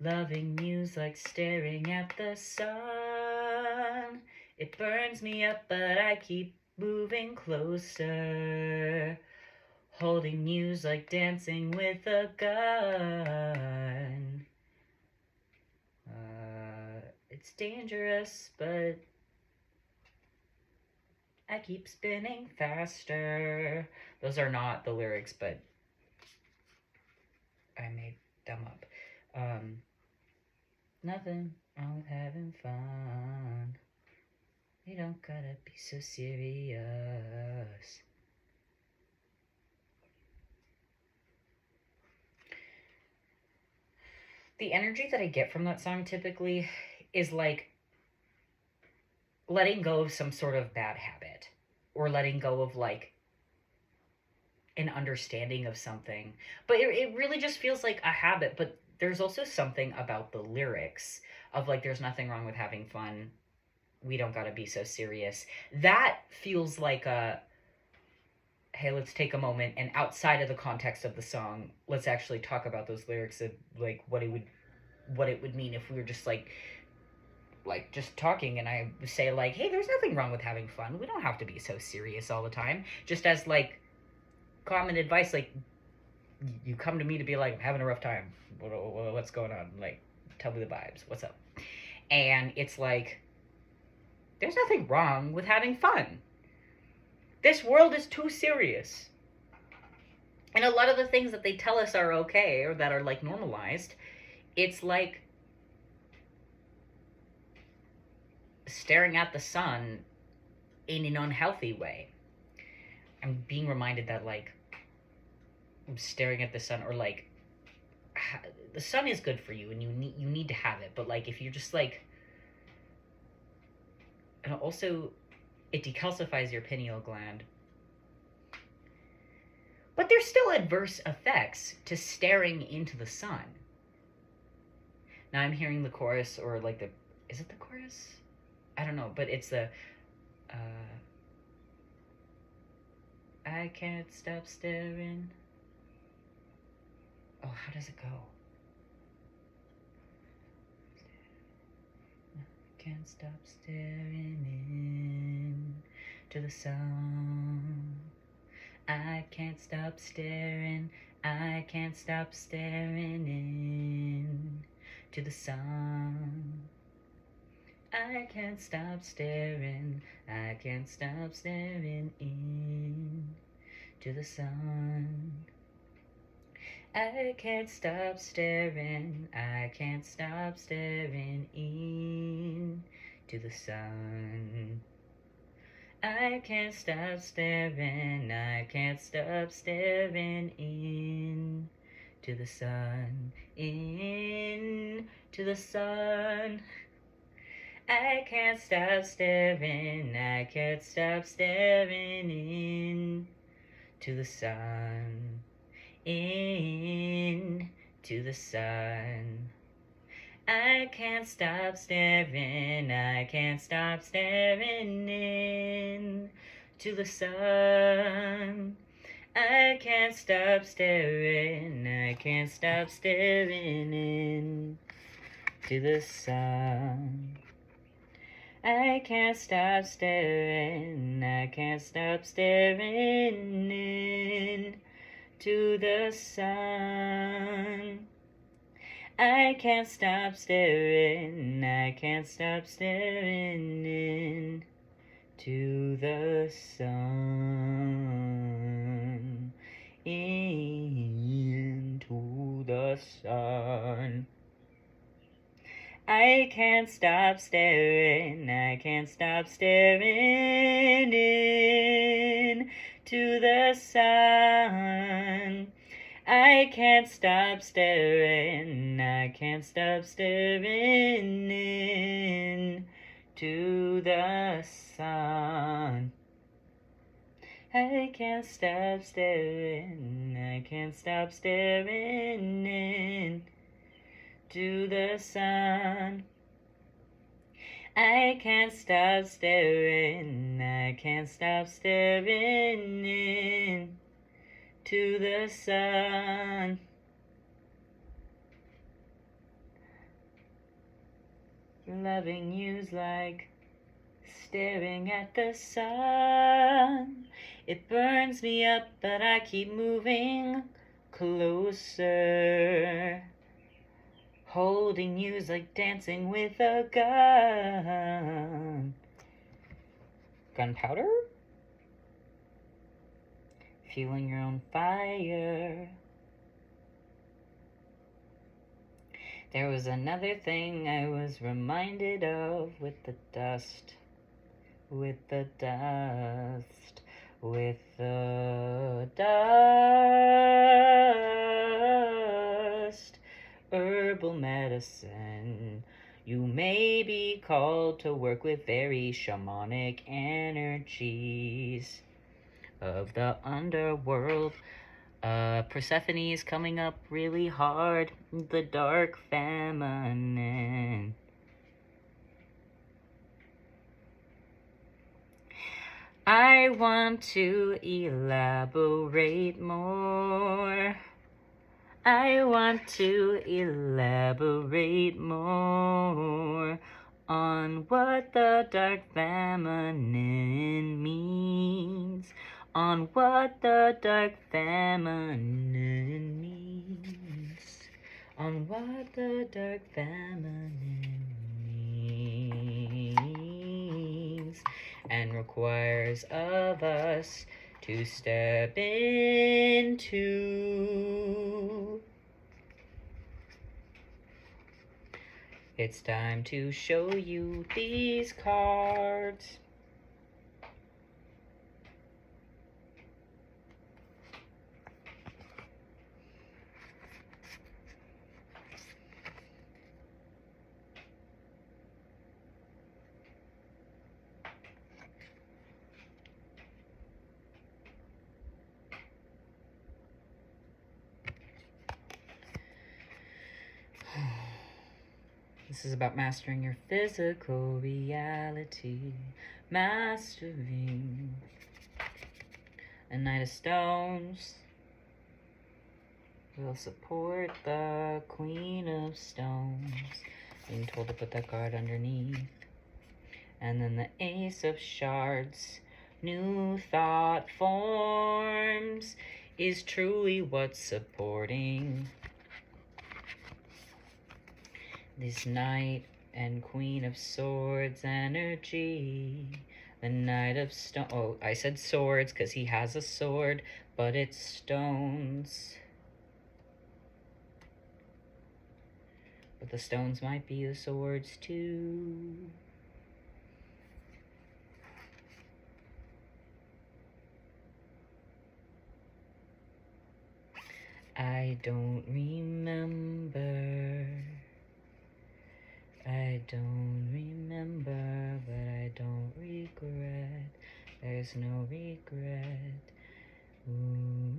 Loving you's like staring at the sun. It burns me up, but I keep moving closer. Holding you's like dancing with a gun. It's dangerous, but I keep spinning faster. Those are not the lyrics, but I made them up. Nothing wrong with having fun. You don't gotta be so serious. The energy that I get from that song typically is like letting go of some sort of bad habit or letting go of like an understanding of something. But it really just feels like a habit. But there's also something about the lyrics of like, there's nothing wrong with having fun. We don't gotta be so serious. That feels like a, hey, let's take a moment and outside of the context of the song, let's actually talk about those lyrics and like what it would mean if we were just like just talking and I say like, hey, there's nothing wrong with having fun. We don't have to be so serious all the time. Just as like common advice, like you come to me to be like, I'm having a rough time. What's going on? Like, tell me the vibes. What's up? And it's like, there's nothing wrong with having fun. This world is too serious. And a lot of the things that they tell us are okay or that are like normalized, it's like staring at the sun in an unhealthy way. I'm being reminded that like staring at the sun, or like the sun is good for you and you need to have it, but like if you're just like, and also it decalcifies your pineal gland. But there's still adverse effects to staring into the sun. Now I'm hearing the chorus, or like the, is it the chorus? I don't know, but it's the I can't stop staring. Oh, how does it go? Can't stop staring into the sun. I can't stop staring. I can't stop staring into the sun. I can't stop staring. I can't stop staring into the sun. I can't stop staring. I can't stop staring into the sun. I can't stop staring. I can't stop staring into the sun. Into the sun. I can't stop staring. I can't stop staring into the sun. Into the sun. I can't stop staring. I can't stop staring into the sun. I can't stop staring. I can't stop staring into the sun. I can't stop staring. I can't stop staring into the sun. I can't stop staring. I can't stop staring into the sun. Into the sun. I can't stop staring. I can't stop staring into the sun. I can't stop staring. I can't stop staring into the sun. I can't stop staring. I can't stop staring into the sun. I can't stop staring. I can't stop staring into the sun. Loving you's like staring at the sun. It burns me up, but I keep moving closer. Holding you's like dancing with a gun. Gunpowder? Feeling your own fire. There was another thing I was reminded of with the dust. With the dust. With the dust. Herbal medicine. You may be called to work with very shamanic energies of the underworld. Persephone is coming up really hard. The dark feminine. I want to elaborate more. I want to elaborate more on what the dark feminine means. On what the dark feminine means. on what the dark feminine means and requires of us to step into. It's time to show you these cards. This is about mastering your physical reality. Mastering a Knight of Stones will support the Queen of Stones. Being told to put that card underneath. And then the Ace of Shards. New thought forms is truly what's supporting this Knight and Queen of Swords energy. The Knight of Stone. Oh, I said swords because he has a sword, but it's stones. But the stones might be the swords too. I don't remember. I don't remember, but I don't regret. There's no regret. Ooh.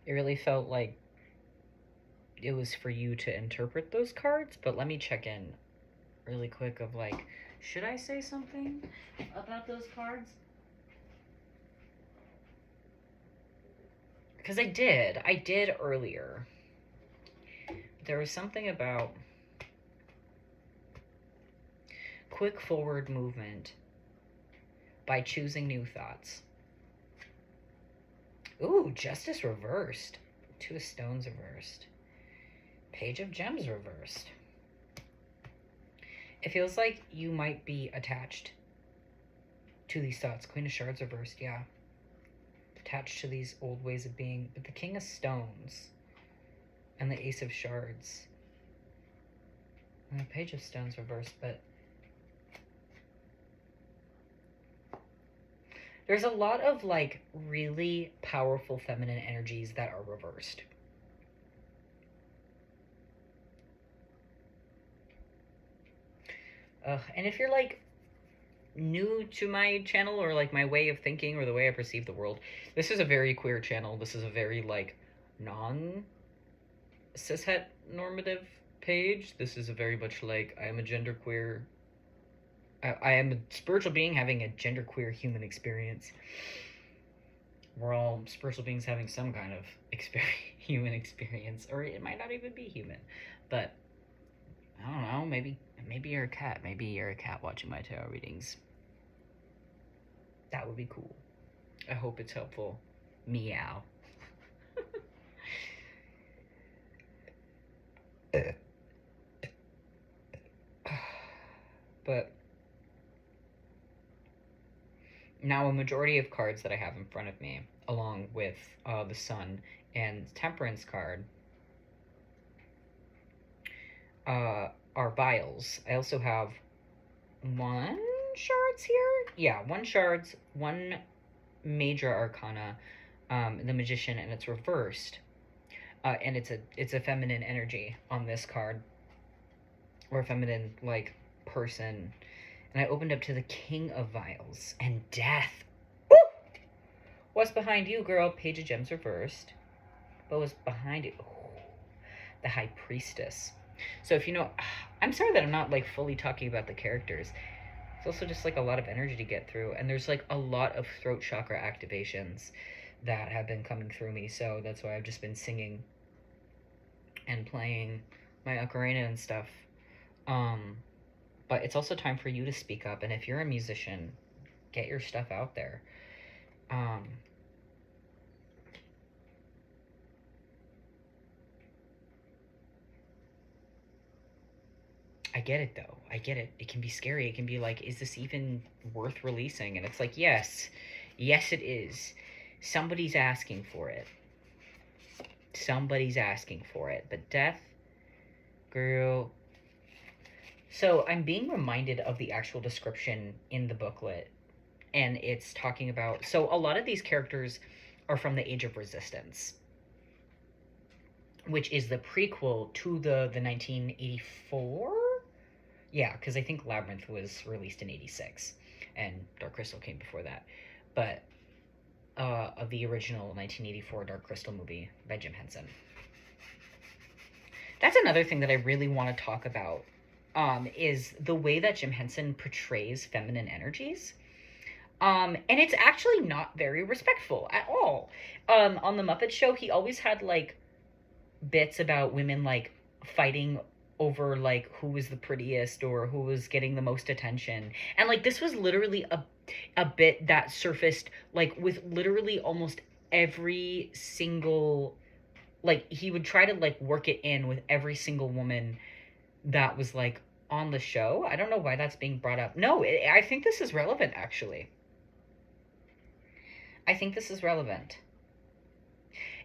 It really felt like it was for you to interpret those cards, but let me check in really quick of like, should I say something about those cards? Because I did earlier. There was something about quick forward movement by choosing new thoughts. Ooh, Justice reversed. Two of Stones reversed. Page of Gems reversed. It feels like you might be attached to these thoughts. Queen of Shards reversed, yeah. Attached to these old ways of being. But the King of Stones and the Ace of Shards. And the Page of Stones reversed, but there's a lot of like really powerful feminine energies that are reversed. And if you're like new to my channel or like my way of thinking or the way I perceive the world, this is a very queer channel. This is a very like non-cishet normative page. This is a very much like I am a genderqueer. I am a spiritual being having a genderqueer human experience. We're all spiritual beings having some kind of human experience, or it might not even be human. But I don't know. Maybe you're a cat. Maybe you're a cat watching my tarot readings. That would be cool. I hope it's helpful. Meow. But now a majority of cards that I have in front of me, along with the Sun and Temperance card, are vials. I also have one shards here. Yeah, one shards, one major arcana, the Magician, and it's reversed. And it's a feminine energy on this card, or a feminine like person. And I opened up to the King of Vials and Death. Woo! What's behind you, girl? Page of Gems reversed. But what's behind it? Oh, the High Priestess. So if you know, I'm sorry that I'm not like fully talking about the characters. It's also just like a lot of energy to get through, and there's like a lot of throat chakra activations that have been coming through me. So that's why I've just been singing and playing my ocarina and stuff. But it's also time for you to speak up, and if you're a musician, get your stuff out there. I get it though. I get it. It can be scary. It can be like, is this even worth releasing? And it's like, yes. Yes, it is. Somebody's asking for it. Somebody's asking for it. But Death, girl. So I'm being reminded of the actual description in the booklet. And it's talking about, so a lot of these characters are from the Age of Resistance, which is the prequel to the 1984? Yeah, because I think Labyrinth was released in 86, and Dark Crystal came before that. But of the original 1984 Dark Crystal movie by Jim Henson. That's another thing that I really want to talk about, is the way that Jim Henson portrays feminine energies. And it's actually not very respectful at all. On the Muppet Show, he always had like bits about women like fighting over like who was the prettiest or who was getting the most attention, and like this was literally a bit that surfaced like with literally almost every single, like he would try to like work it in with every single woman that was like on the show. I don't know why that's being brought up. No, I think this is relevant actually. I think this is relevant.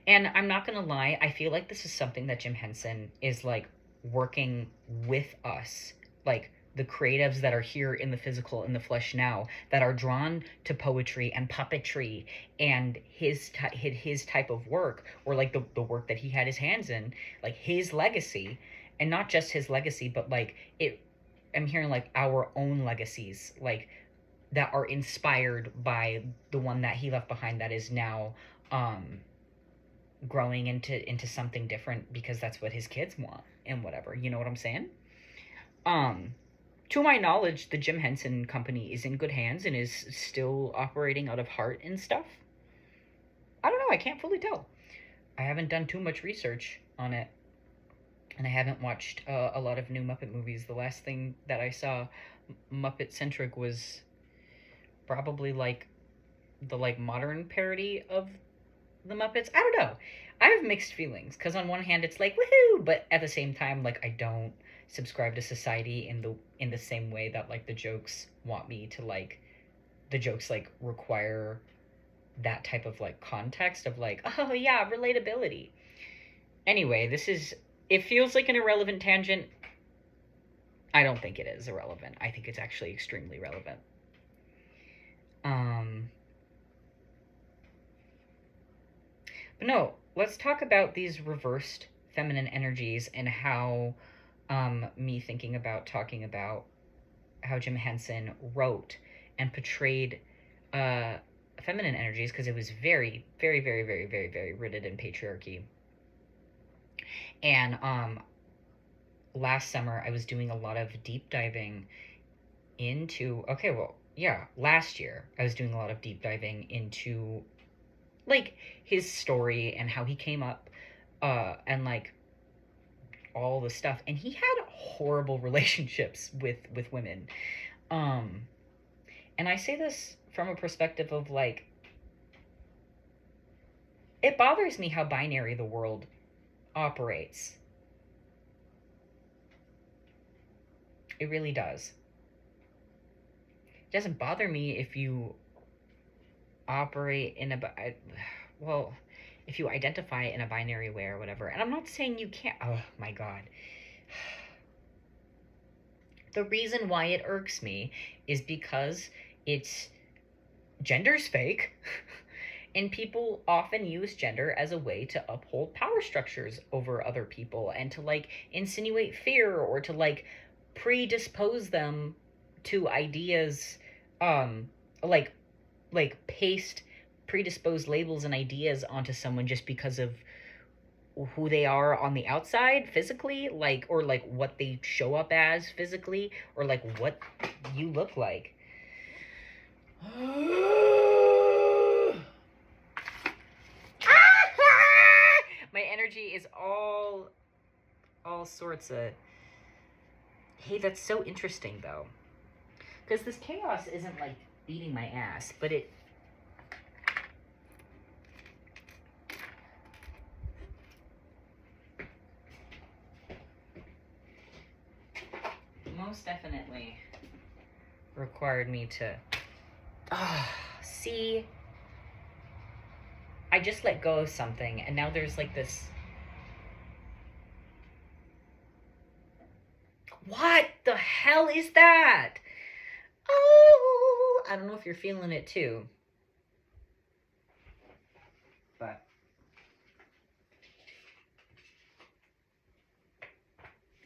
And I'm not gonna lie, I feel like this is something that Jim Henson is like working with us, like the creatives that are here in the physical, in the flesh now, that are drawn to poetry and puppetry and his type of work, or like the work that he had his hands in, like his legacy, and not just his legacy, but like I'm hearing like our own legacies, like that are inspired by the one that he left behind that is now growing into something different because that's what his kids want and whatever. You know what I'm saying? Um to my knowledge, the Jim Henson Company is in good hands and is still operating out of heart and stuff. I don't know, I can't fully tell. I haven't done too much research on it, and I haven't watched a lot of new Muppet movies. The last thing that I saw Muppet centric was probably like the like modern parody of the Muppets. I don't know. I have mixed feelings because on one hand it's like woohoo, but at the same time like I don't subscribe to society in the same way that like the jokes want me to like the jokes like require that type of like context of like oh yeah relatability. Anyway, this is it feels like an irrelevant tangent. I don't think it is irrelevant. I think it's actually extremely relevant. Um But no, let's talk about these reversed feminine energies and how me thinking about talking about how Jim Henson wrote and portrayed uh, feminine energies because it was very, very, very, very, very, very rooted in patriarchy. And last summer, I was doing a lot of deep diving into. Okay, well, yeah, last year, I was doing a lot of deep diving into like his story and how he came up and like all the stuff, and he had horrible relationships with women. um and I say this from a perspective of like it bothers me how binary the world operates. It really does. It doesn't bother me if you operate in a well, if you identify in a binary way or whatever. And I'm not saying you can't. Oh my god. The reason why it irks me is because it's gender's fake. And people often use gender as a way to uphold power structures over other people and to like insinuate fear or to like predispose them to ideas um like paste predisposed labels and ideas onto someone just because of who they are on the outside physically, like or like what they show up as physically or like what you look like. My energy is all sorts of. Hey, that's so interesting though, because this chaos isn't like beating my ass, but it. Most definitely required me to. See, I just let go of something, and now there's like this. What the hell is that? Oh, I don't know if you're feeling it too. But.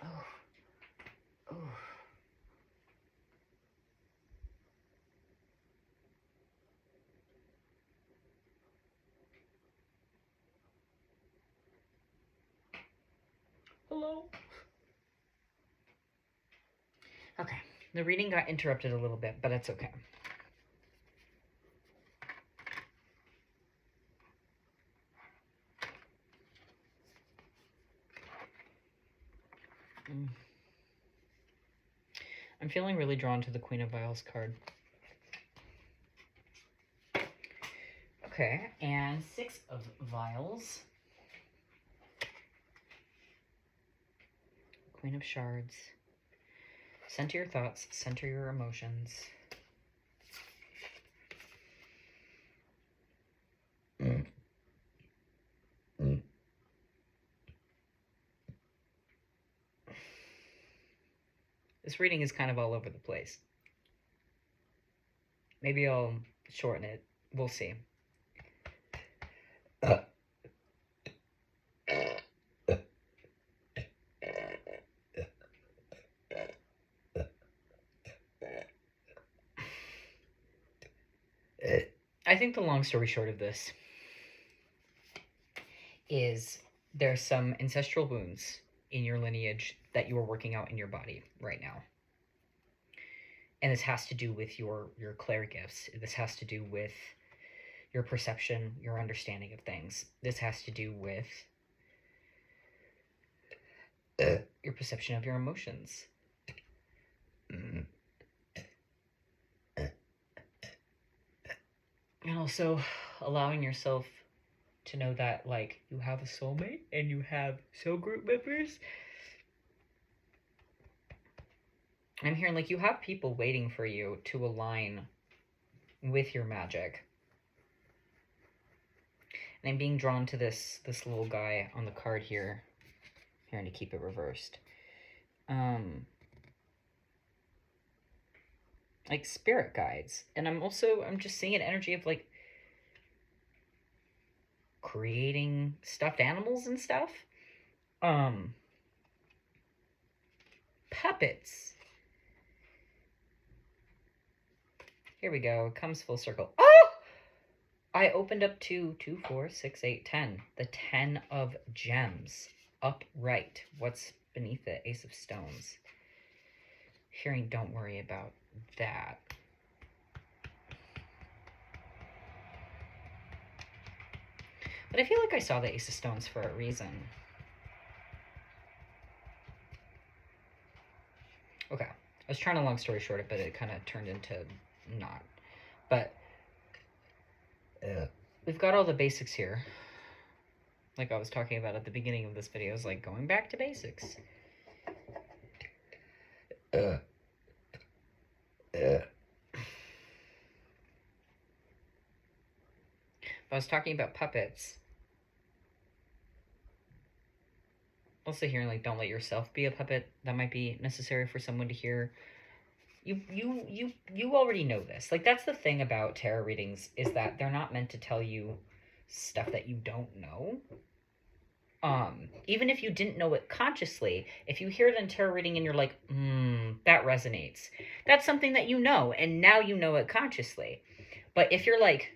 Oh. Oh. Hello. Okay, the reading got interrupted a little bit, but it's okay. I'm feeling really drawn to the Queen of Vials card. Okay, and 6 of Vials. Queen of Shards. Center your thoughts, center your emotions. This reading is kind of all over the place. Maybe I'll shorten it. We'll see. I think the long story short of this is there's some ancestral wounds in your lineage that you are working out in your body right now. And this has to do with your clair gifts. This has to do with your perception, your understanding of things. This has to do with your perception of your emotions. And also allowing yourself to know that, like, you have a soulmate and you have soul group members. I'm hearing, like, you have people waiting for you to align with your magic. And I'm being drawn to this little guy on the card here. Here, to keep it reversed. Like spirit guides. And I'm just seeing an energy of, like, creating stuffed animals and stuff. Puppets. Here we go. It comes full circle. Oh! I opened up to 2, 4, 6, 8, 10. The 10 of gems. Upright. What's beneath it? Ace of stones. Hearing, don't worry about that. But I feel like I saw the Ace of Stones for a reason. Okay. I was trying to long story short it, but it kind of turned into not. But we've got all the basics here. Like I was talking about at the beginning of this video, is like going back to basics. I was talking about puppets. Also hearing, like, don't let yourself be a puppet. That might be necessary for someone to hear. You already know this. Like, that's the thing about tarot readings, is that they're not meant to tell you stuff that you don't know. Even if you didn't know it consciously, if you hear it in tarot reading and you're like, that resonates, that's something that you know, and now you know it consciously. But if you're like,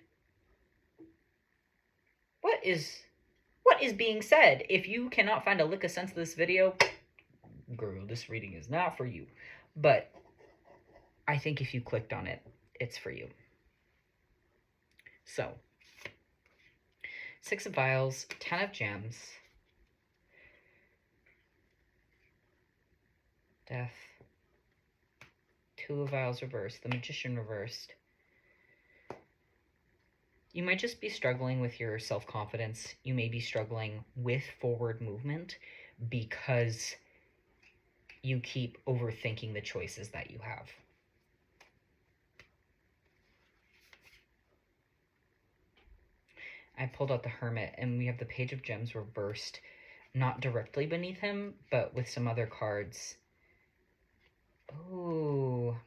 what is being said? If you cannot find a lick of sense of this video, girl, this reading is not for you. But I think if you clicked on it, it's for you. So, 6 of vials, 10 of gems, death, 2 of vials reversed, the magician reversed. You might just be struggling with your self-confidence. You may be struggling with forward movement because you keep overthinking the choices that you have. I pulled out the Hermit, and we have the Page of Gems reversed, not directly beneath him, but with some other cards. Oh.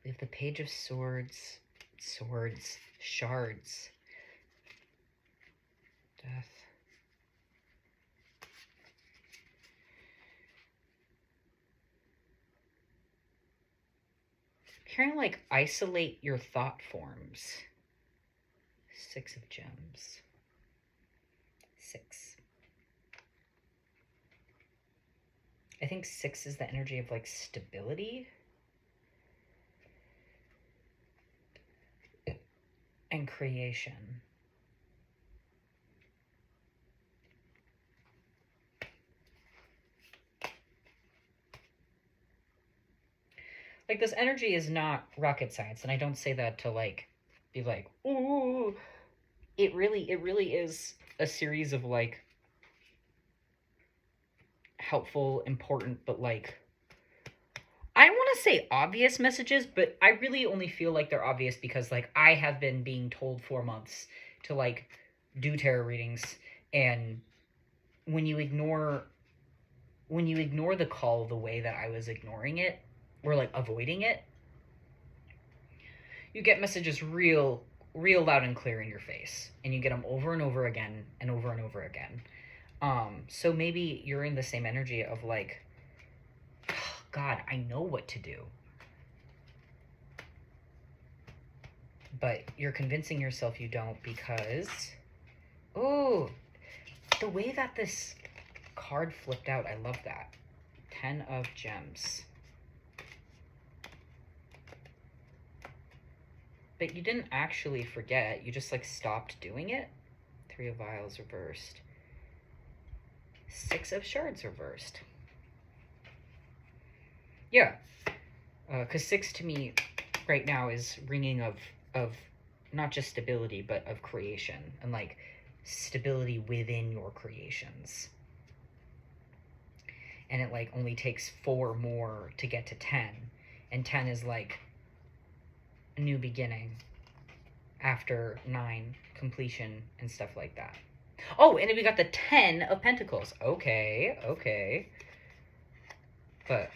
We have the Page of Swords, shards, death. Hearing, like, isolate your thought forms. 6 of gems. 6. I think 6 is the energy of, like, stability and creation. Like, this energy is not rocket science, and I don't say that to, like, be like, ooh. It really is a series of, like, helpful, important, but, like, I don't want to say obvious messages, but I really only feel like they're obvious because, like, I have been being told for months to, like, do tarot readings, and when you ignore the call the way that I was ignoring it, or, like, avoiding it, you get messages real loud and clear in your face, and you get them over and over again and over and over again. So maybe you're in the same energy of, like, God, I know what to do. But you're convincing yourself you don't because... Oh, the way that this card flipped out, I love that. 10 of Gems. But you didn't actually forget. You just, like, stopped doing it. 3 of Vials reversed. 6 of Shards reversed. Yeah. Because 6 to me right now is ringing of not just stability, but of creation. And, like, stability within your creations. And it, like, only takes 4 more to get to 10. And 10 is, like, a new beginning after 9, completion, and stuff like that. Oh, and then we got the 10 of Pentacles. Okay, okay. But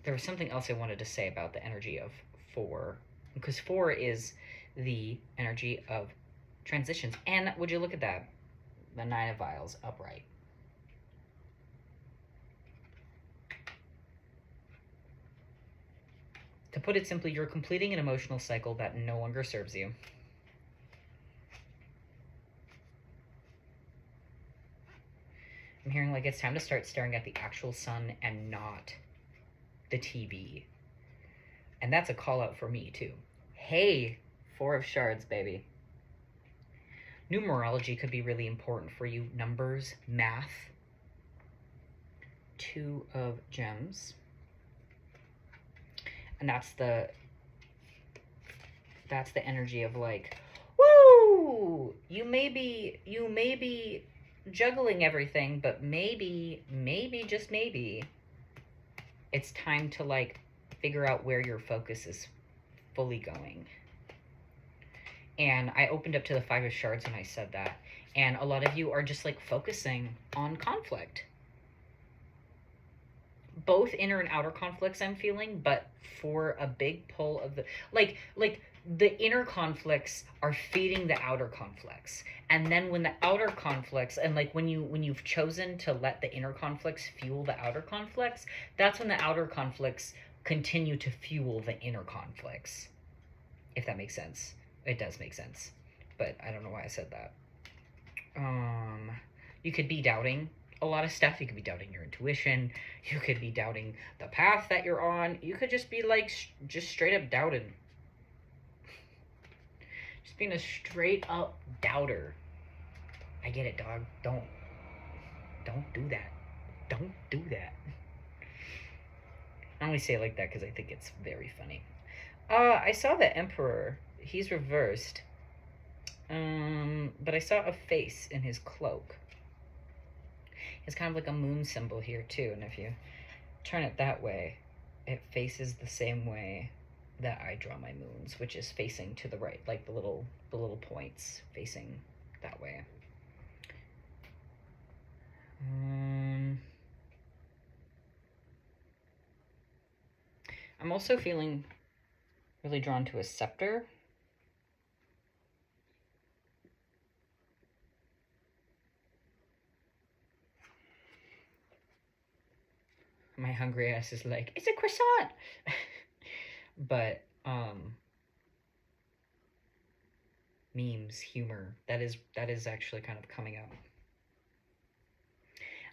there was something else I wanted to say about the energy of 4. Because 4 is the energy of transitions. And would you look at that? The 9 of Vials upright. To put it simply, you're completing an emotional cycle that no longer serves you. I'm hearing like it's time to start staring at the actual sun and not the TV. And that's a call out for me too. Hey, 4 of Shards, baby. Numerology could be really important for you. Numbers, math. 2 of Gems. And that's the energy of like, woo! You may be juggling everything, but maybe, just maybe, it's time to like figure out where your focus is fully going. And I opened up to the 5 of Shards when I said that. And a lot of you are just like focusing on conflict. Both inner and outer conflicts I'm feeling, but for a big pull of the like the inner conflicts are feeding the outer conflicts. And then when the outer conflicts, and like when you've chosen to let the inner conflicts fuel the outer conflicts, that's when the outer conflicts continue to fuel the inner conflicts. If that makes sense. It does make sense. But I don't know why I said that. You could be doubting a lot of stuff. You could be doubting your intuition. You could be doubting the path that you're on. You could just be like, just straight up doubting. Just being a straight up doubter. I get it, dog. Don't do that. Don't do that. I only say it like that because I think it's very funny. I saw the Emperor. He's reversed. But I saw a face in his cloak. It's kind of like a moon symbol here too, and if you turn it that way, it faces the same way that I draw my moons, which is facing to the right, like the little points facing that way. I'm also feeling really drawn to a scepter. My hungry ass is like, it's a croissant. But memes, humor, that is actually kind of coming out.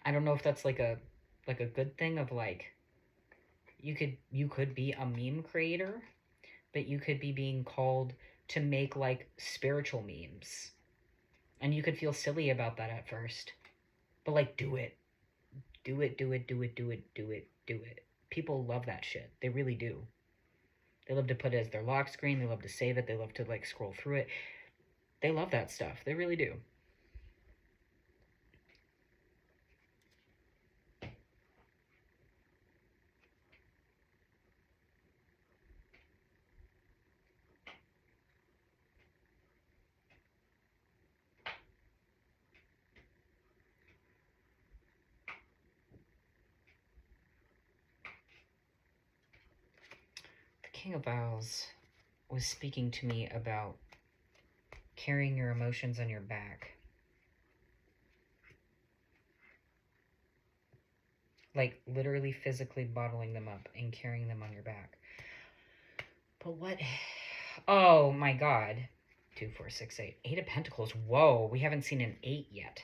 I don't know if that's like a good thing of like, you could be a meme creator, but you could be being called to make like spiritual memes. And you could feel silly about that at first. But like, do it. Do it, do it, do it, do it, do it, do it. People love that shit. They really do. They love to put it as their lock screen. They love to save it. They love to like scroll through it. They love that stuff. They really do. King of Vials was speaking to me about carrying your emotions on your back. Like literally physically bottling them up and carrying them on your back. But what? Oh my God. 2, 4, 6, 8. 8 of Pentacles. Whoa, we haven't seen an 8 yet.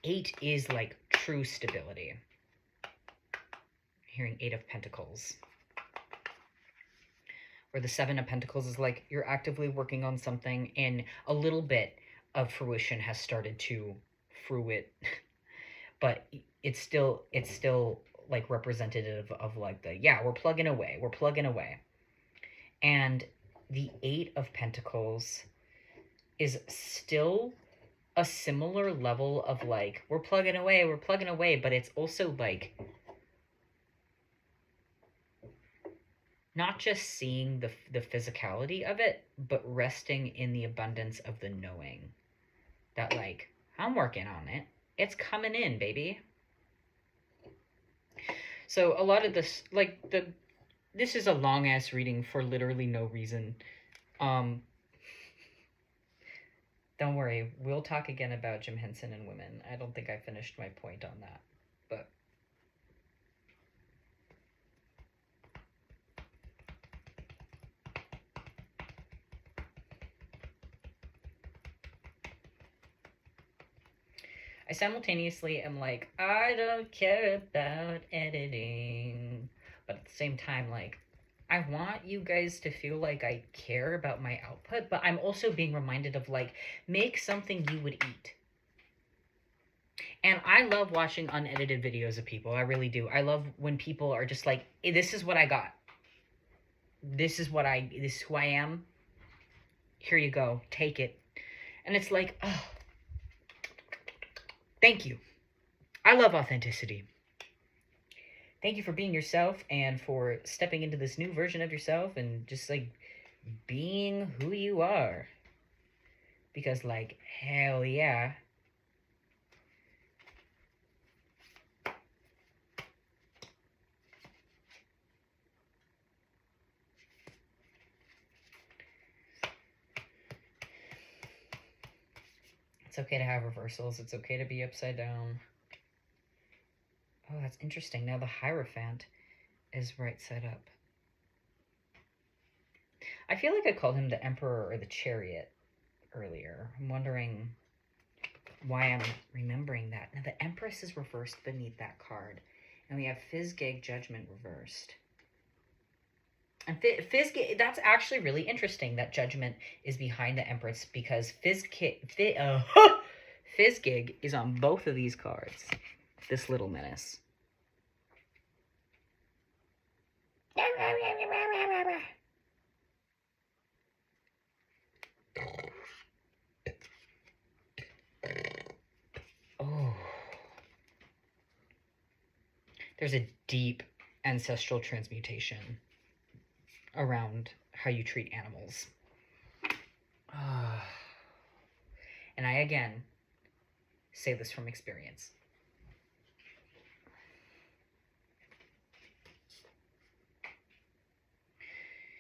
8 is like true stability. Hearing 8 of Pentacles. Or the 7 of Pentacles is like you're actively working on something and a little bit of fruition has started to fruit, but it's still like representative of like the, yeah, we're plugging away. And the 8 of Pentacles is still a similar level of like, we're plugging away, but it's also like not just seeing the physicality of it, but resting in the abundance of the knowing that like, I'm working on it. It's coming in, baby. So a lot of this, like this is a long ass reading for literally no reason. Don't worry, we'll talk again about Jim Henson and women. I don't think I finished my point on that, but I simultaneously am like, I don't care about editing, but at the same time, like, I want you guys to feel like I care about my output, but I'm also being reminded of like, make something you would eat. And I love watching unedited videos of people. I really do. I love when people are just like, hey, this is what I got. This is who I am. Here you go. Take it. And it's like, oh, thank you. I love authenticity. Thank you for being yourself and for stepping into this new version of yourself and just like being who you are. Because like, hell yeah. It's okay to have reversals. It's okay to be upside down. Oh, that's interesting. Now the Hierophant is right side up. I feel like I called him the Emperor or the Chariot earlier. I'm wondering why I'm remembering that. Now the Empress is reversed beneath that card. And we have Fizgig Judgment reversed. And Fizgig, that's actually really interesting that Judgment is behind the Empress because Fizgig is on both of these cards. This little menace. Oh. There's a deep ancestral transmutation around how you treat animals. And I, again, say this from experience.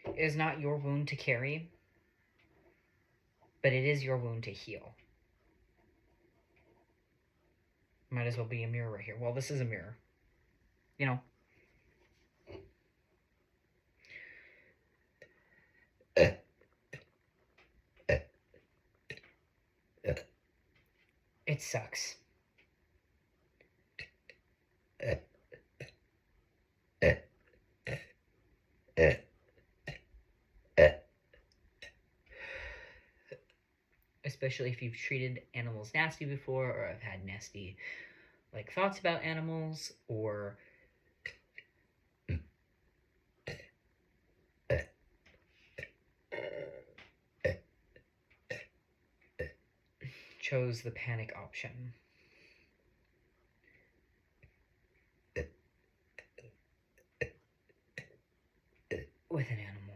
It is not your wound to carry, but it is your wound to heal. Might as well be a mirror right here. Well, this is a mirror. You know. It sucks. Especially if you've treated animals nasty before, or have had nasty like thoughts about animals, or chose the panic option. With an animal.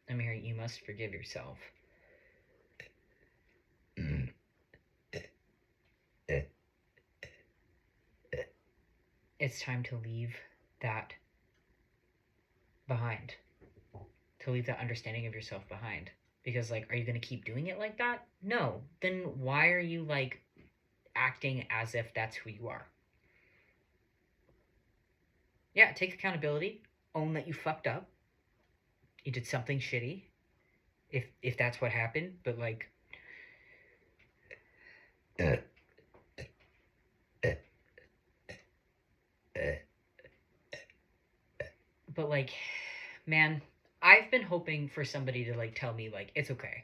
I'm hearing you must forgive yourself. It's time to leave that behind. To leave that understanding of yourself behind. Because, like, are you going to keep doing it like that? No. Then why are you, like, acting as if that's who you are? Yeah, take accountability. Own that you fucked up. You did something shitty. if that's what happened, but like but like, man, I've been hoping for somebody to like tell me like it's okay.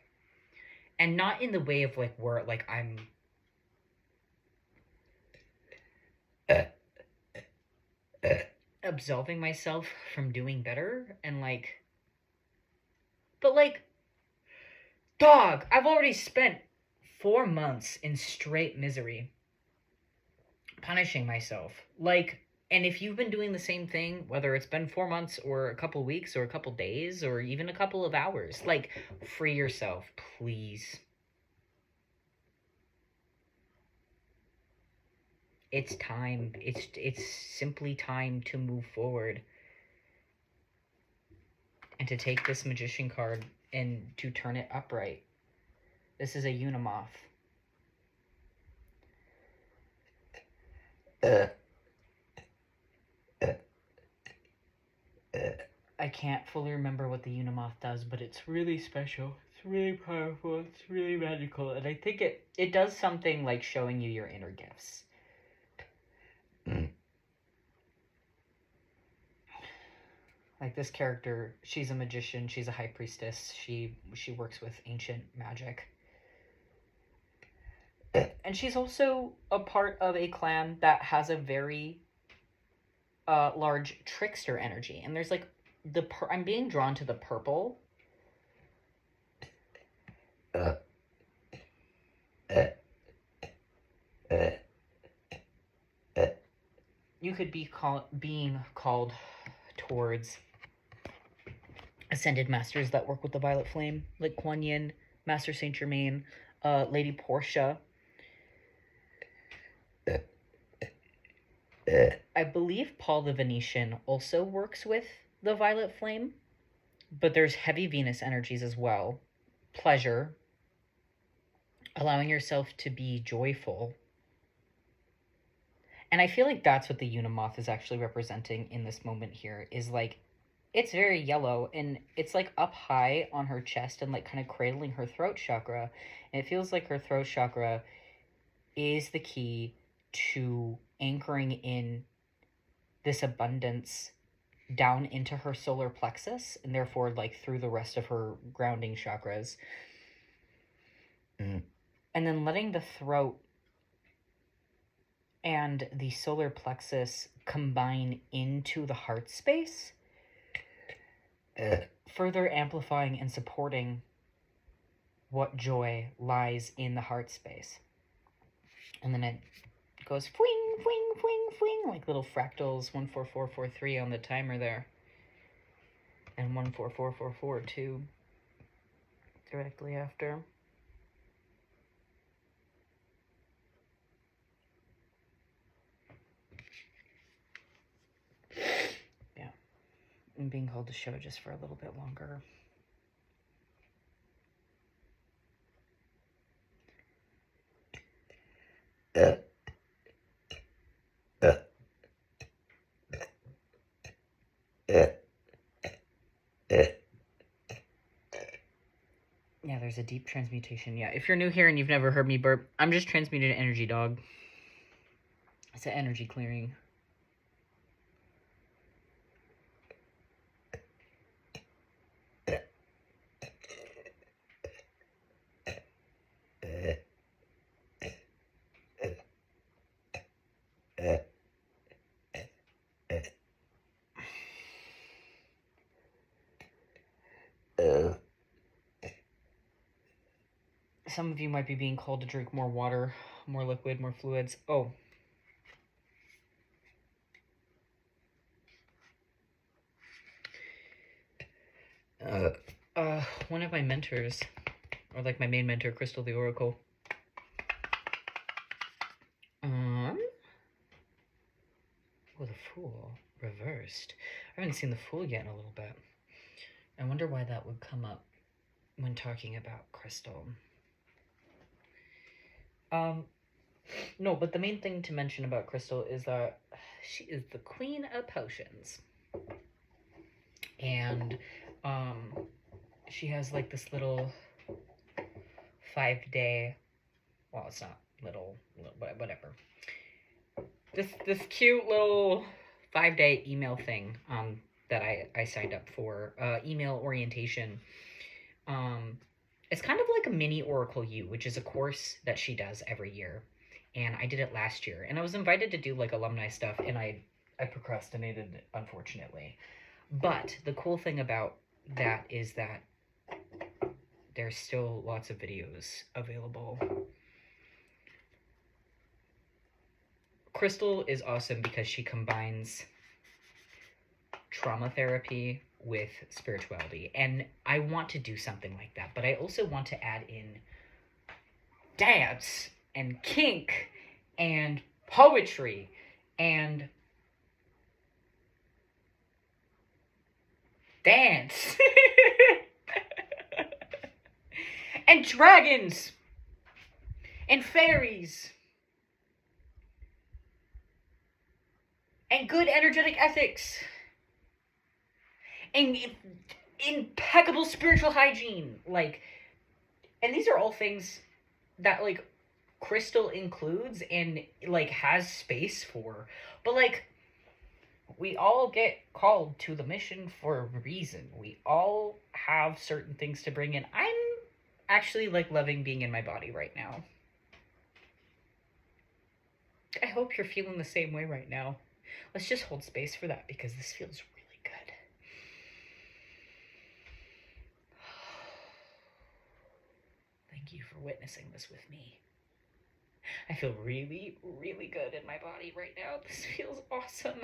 And not in the way of like where like I'm absolving myself from doing better and like, but like, dog, I've already spent 4 months in straight misery punishing myself. Like, and if you've been doing the same thing, whether it's been 4 months or a couple weeks or a couple days or even a couple of hours, like, free yourself, please. It's time. It's simply time to move forward and to take this magician card and to turn it upright. This is a Unimoth. I can't fully remember what the Unimoth does, but it's really special. It's really powerful. It's really magical, and I think it does something like showing you your inner gifts. Like this character, she's a magician. She's a high priestess. She works with ancient magic. And she's also a part of a clan that has a very large trickster energy. And there's like I'm being drawn to the purple. You could be being called towards ascended masters that work with the violet flame, like Kuan Yin, Master Saint Germain, Lady Portia. I believe Paul the Venetian also works with the violet flame, but there's heavy Venus energies as well. Pleasure, allowing yourself to be joyful. And I feel like that's what the Unimoth is actually representing in this moment here, is like, it's very yellow and it's like up high on her chest and like kind of cradling her throat chakra. And it feels like her throat chakra is the key to anchoring in this abundance down into her solar plexus and therefore like through the rest of her grounding chakras. And then letting the throat and the solar plexus combine into the heart space, further amplifying and supporting what joy lies in the heart space. And then it goes fling, fling, fling, fling, like little fractals, 14443 on the timer there. And 144442 directly after. Yeah. I'm being called to show just for a little bit longer. Yeah, there's a deep transmutation. Yeah, if you're new here and you've never heard me burp, I'm just transmuting energy, dog. It's an energy clearing. Some of you might be being called to drink more water, more liquid, more fluids. Oh. One of my mentors, or like my main mentor, Crystal the Oracle. Oh, the Fool reversed. I haven't seen the Fool yet in a little bit. I wonder why that would come up when talking about Crystal. No, but the main thing to mention about Crystal is that she is the queen of potions. And, she has like this little 5-day, well, it's not little, whatever. This cute little 5-day email thing that I signed up for, email orientation. It's kind of like a mini Oracle U, which is a course that she does every year. And I did it last year. And I was invited to do like alumni stuff, and I procrastinated, unfortunately. But the cool thing about that is that there's still lots of videos available. Crystal is awesome because she combines trauma therapy with spirituality, and I want to do something like that, but I also want to add in dance and kink and poetry and dance and dragons and fairies and good energetic ethics and impeccable spiritual hygiene. Like, and these are all things that like Crystal includes and like has space for. But like, we all get called to the mission for a reason. We all have certain things to bring in. I'm actually like loving being in my body right now. I hope you're feeling the same way right now. Let's just hold space for that because this feels really good. Thank you for witnessing this with me. I feel really, really good in my body right now. This feels awesome.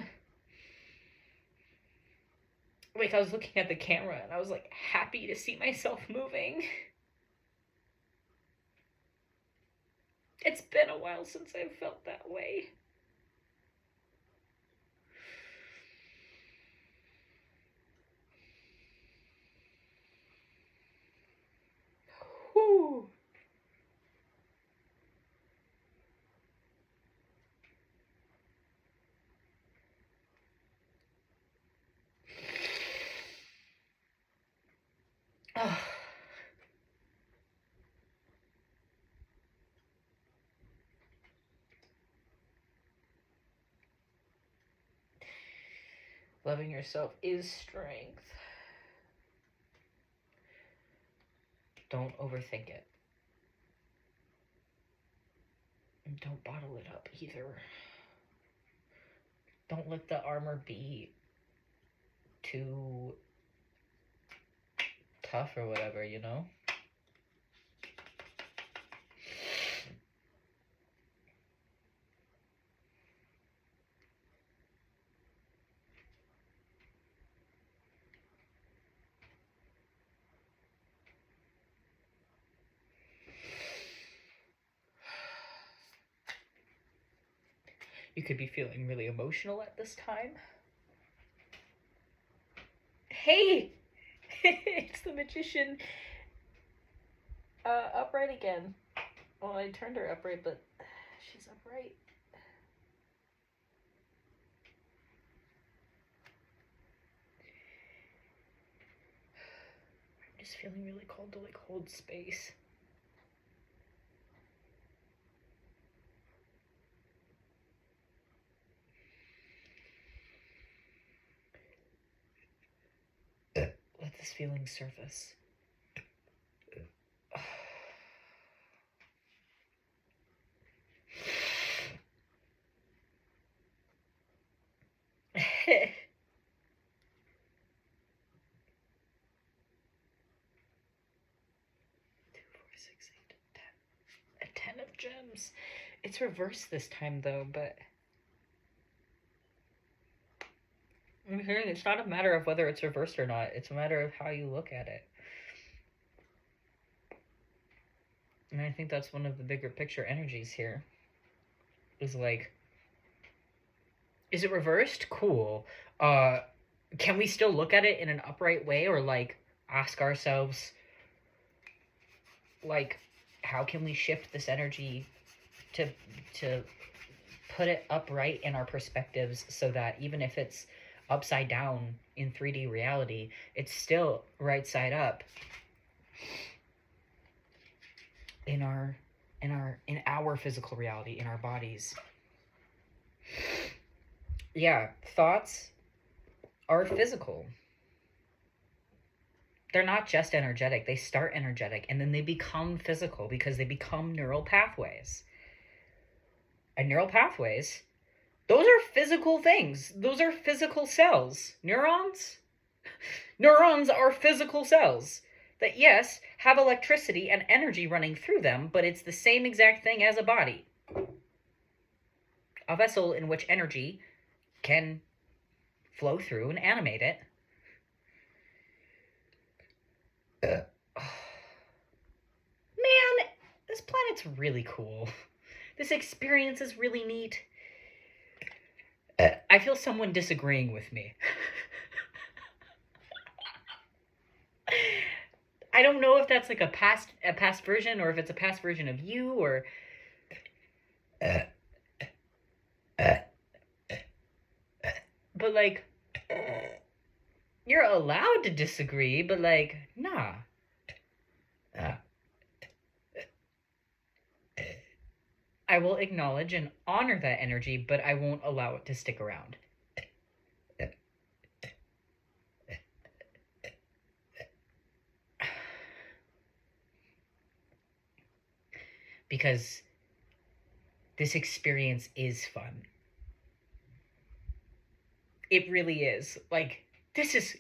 Like, I was looking at the camera and I was like happy to see myself moving. It's been a while since I've felt that way. Whew. Oh. Loving yourself is strength. Don't overthink it. And don't bottle it up either. Don't let the armor be too tough or whatever, you know? You could be feeling really emotional at this time. Hey! It's the magician. Upright again. Well, I turned her upright, but she's upright. I'm just feeling really called to like hold space. Let this feeling surface. A 10 of gems. It's reversed this time though, but I'm hearing it's not a matter of whether it's reversed or not. It's a matter of how you look at it. And I think that's one of the bigger picture energies here. Is like, is it reversed? Cool. Can we still look at it in an upright way, or like ask ourselves, like, how can we shift this energy to put it upright in our perspectives so that even if it's upside down in 3D reality. It's still right side up in our physical reality, in our bodies. Yeah, thoughts are physical. They're not just energetic. They start energetic and then they become physical because they become neural pathways. And neural pathways, those are physical things. Those are physical cells. Neurons are physical cells that, yes, have electricity and energy running through them, but it's the same exact thing as a body. A vessel in which energy can flow through and animate it. Man, this planet's really cool. This experience is really neat. I feel someone disagreeing with me. I don't know if that's like a past version, or if it's a past version of you, or but like, you're allowed to disagree, but like, nah. I will acknowledge and honor that energy, but I won't allow it to stick around. Because this experience is fun. It really is. Like, this is,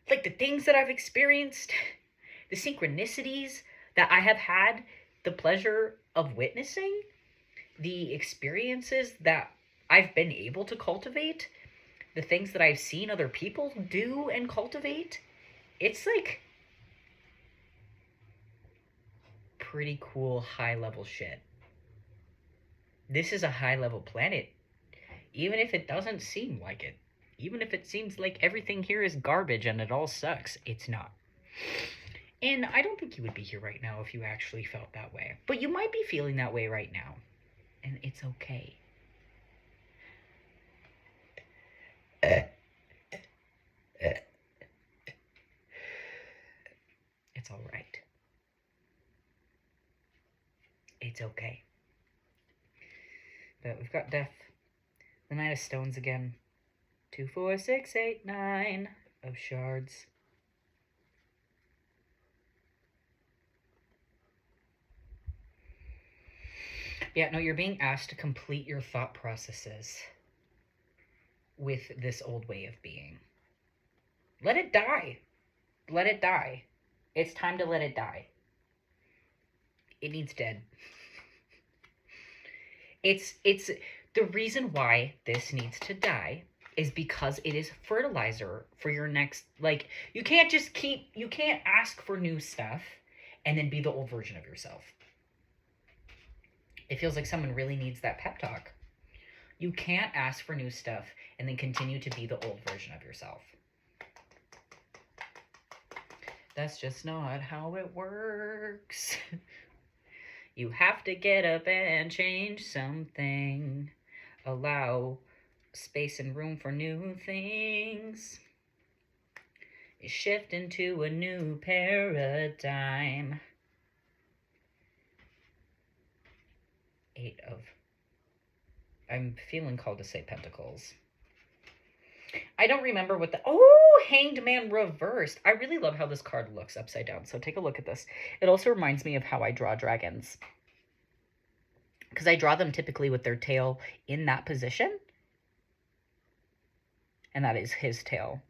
like, the things that I've experienced, the synchronicities that I have had the pleasure of witnessing, the experiences that I've been able to cultivate, the things that I've seen other people do and cultivate. It's like pretty cool high-level shit. This is a high-level planet, even if it doesn't seem like it. Even if it seems like everything here is garbage and it all sucks, it's not. And I don't think you would be here right now if you actually felt that way. But you might be feeling that way right now. And it's okay. It's all right. It's okay. But we've got death. The Knight of Stones again. 2, 4, 6, 8, 9 of shards. Yeah, no, you're being asked to complete your thought processes with this old way of being. Let it die. Let it die. It's time to let it die. It needs dead. It's the reason why this needs to die is because it is fertilizer for your next, like, you can't ask for new stuff and then be the old version of yourself. It feels like someone really needs that pep talk. You can't ask for new stuff and then continue to be the old version of yourself. That's just not how it works. You have to get up and change something. Allow space and room for new things. Shift into a new paradigm. 8 of... I'm feeling called to say pentacles. I don't remember what the... Oh, Hanged Man reversed. I really love how this card looks upside down. So take a look at this. It also reminds me of how I draw dragons. Because I draw them typically with their tail in that position. And that is his tail.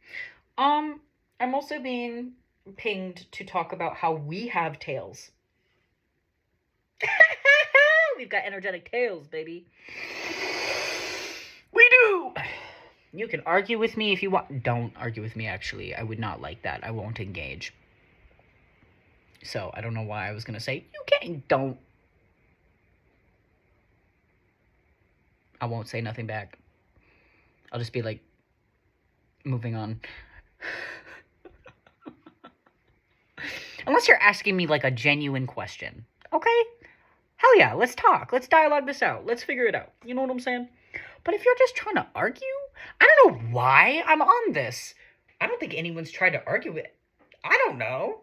I'm also being pinged to talk about how we have tails. We've got energetic tails, baby. We do! You can argue with me if you want. Don't argue with me, actually. I would not like that. I won't engage. So, I don't know why I was going to say, you can't, don't. I won't say nothing back. I'll just be like, moving on. Unless you're asking me like a genuine question. Okay? Hell yeah, let's talk. Let's dialogue this out. Let's figure it out. You know what I'm saying? But if you're just trying to argue, I don't know why I'm on this. I don't think anyone's tried to argue it. I don't know.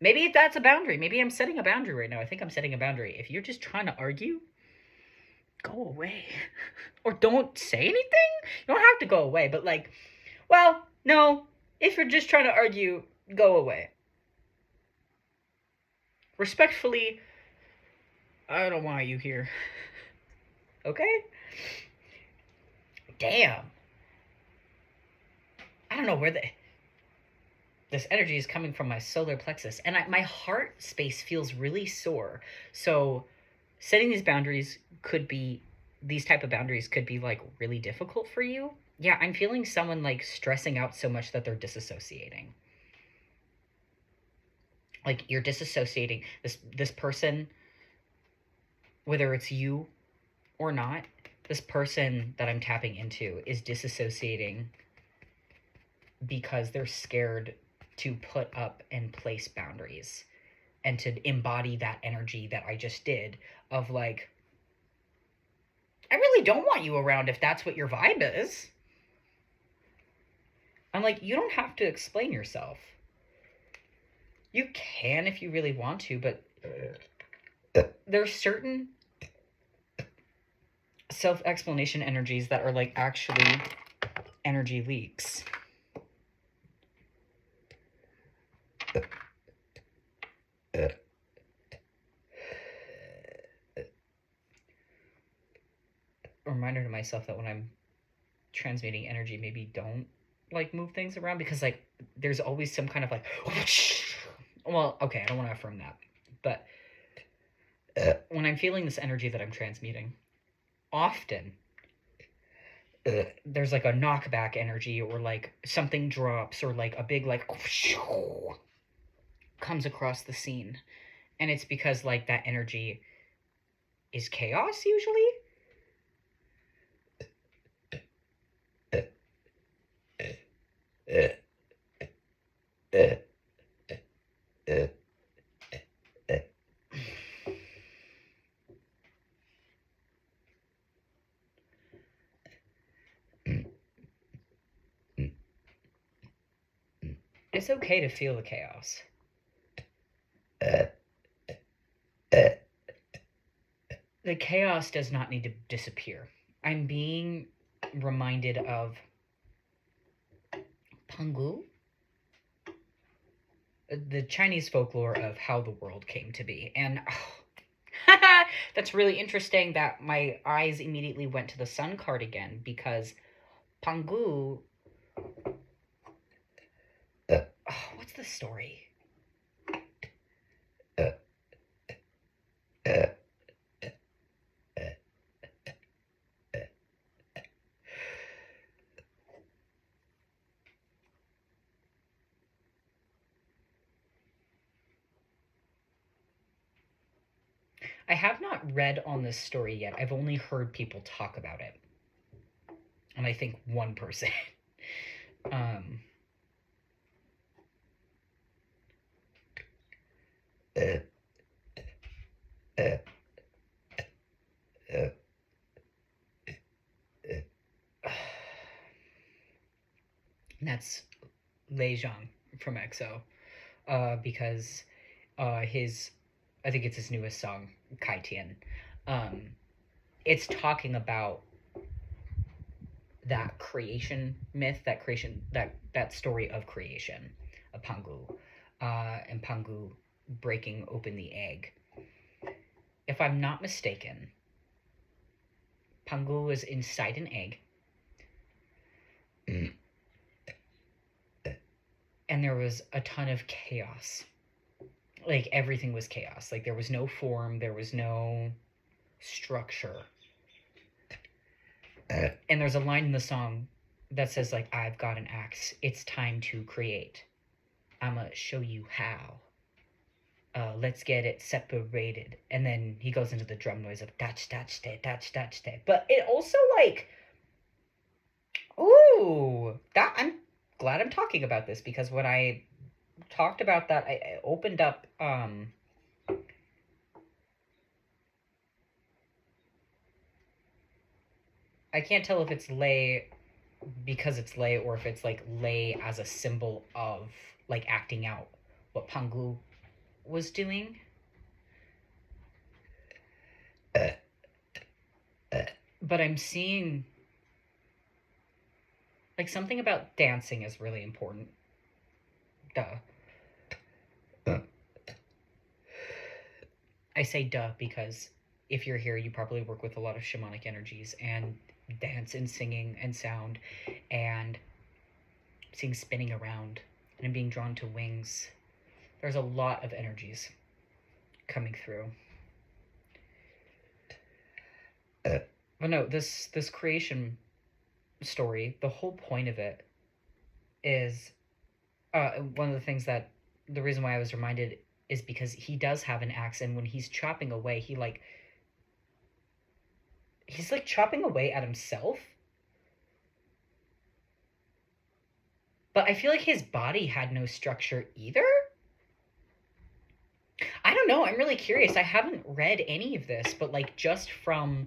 Maybe that's a boundary. Maybe I'm setting a boundary right now. I think I'm setting a boundary. If you're just trying to argue, go away. Or don't say anything. You don't have to go away, but like, well, no. If you're just trying to argue, go away. Respectfully, I don't want you here. Okay? Damn. I don't know where this energy is coming from my solar plexus, and my heart space feels really sore. So setting these boundaries could be, these type of boundaries could be like really difficult for you. Yeah, I'm feeling someone like stressing out so much that they're disassociating. Like you're disassociating. This person, whether it's you or not, this person that I'm tapping into is disassociating because they're scared to put up and place boundaries and to embody that energy that I just did of like, I really don't want you around if that's what your vibe is. I'm like, you don't have to explain yourself. You can if you really want to, but there's certain self-explanation energies that are like actually energy leaks. A reminder to myself that when I'm transmitting energy, maybe don't like move things around, because like there's always some kind of like, well, okay, I don't want to affirm that, but when I'm feeling this energy that I'm transmuting, often there's like a knockback energy, or like something drops, or like a big like comes across the scene, and it's because like that energy is chaos usually. It's okay to feel the chaos. The chaos does not need to disappear. I'm being reminded of Pangu, the Chinese folklore of how the world came to be. And that's really interesting that my eyes immediately went to the sun card again, because Pangu, what's the story? I have not read on this story yet. I've only heard people talk about it. And I think one person. That's Lei Zhang from EXO. Because his, I think it's his newest song, Kai Tian. It's talking about that creation myth, that story of creation of Pangu, and Pangu breaking open the egg. If I'm not mistaken, Pangu was inside an egg, and there was a ton of chaos. Like everything was chaos. Like there was no form, there was no structure. And there's a line in the song that says like, I've got an axe, it's time to create, I'ma show you how, let's get it separated. And then he goes into the drum noise of touch touch day, touch touch day. But it also like, ooh, that, I'm glad I'm talking about this, because when I talked about that, I opened up I can't tell if it's lei because it's lei or if it's like lei as a symbol of like acting out what Pangu was doing. But I'm seeing like something about dancing is really important. Duh. I say duh because if you're here, you probably work with a lot of shamanic energies and dance and singing and sound and seeing spinning around and being drawn to wings. There's a lot of energies coming through. But no, this creation story, the whole point of it is one of the things that the reason why I was reminded is because he does have an axe, and when he's chopping away, he's like chopping away at himself. But I feel like his body had no structure either. I don't know. I'm really curious. I haven't read any of this, but like just from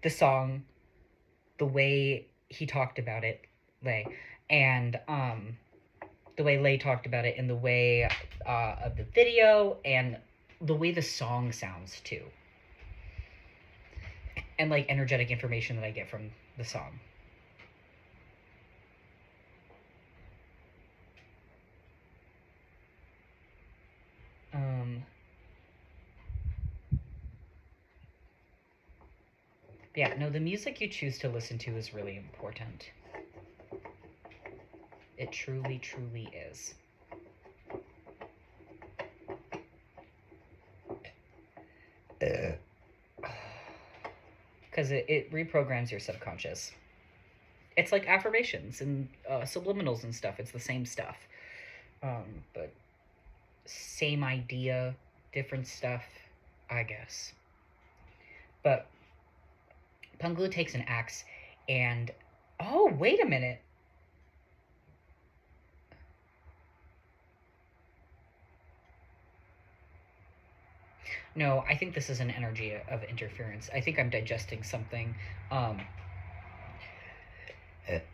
the song, the way he talked about it, Lei, and the way Lei talked about it in the way of the video and the way the song sounds too. And like energetic information that I get from the song. Yeah, no, the music you choose to listen to is really important. It truly, truly is. Because it reprograms your subconscious. It's like affirmations and subliminals and stuff. It's the same stuff. But same idea, different stuff, I guess. But Pangu takes an axe and... Oh, wait a minute. No, I think this is an energy of interference. I think I'm digesting something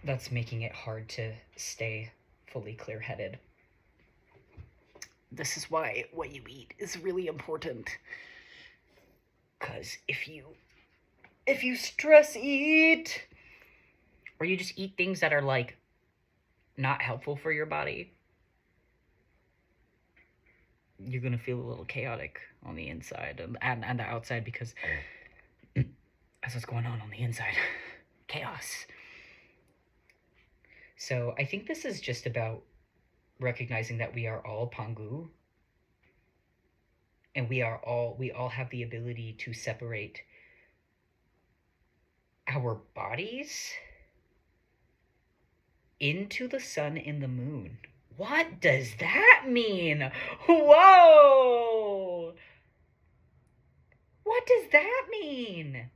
that's making it hard to stay fully clear-headed. This is why what you eat is really important. Because if you stress eat, or you just eat things that are like not helpful for your body, you're gonna feel a little chaotic on the inside and the outside, because that's what's going on the inside. Chaos. So I think this is just about recognizing that we are all Pangu, and we all have the ability to separate our bodies into the sun and the moon. What does that mean? Whoa! What does that mean?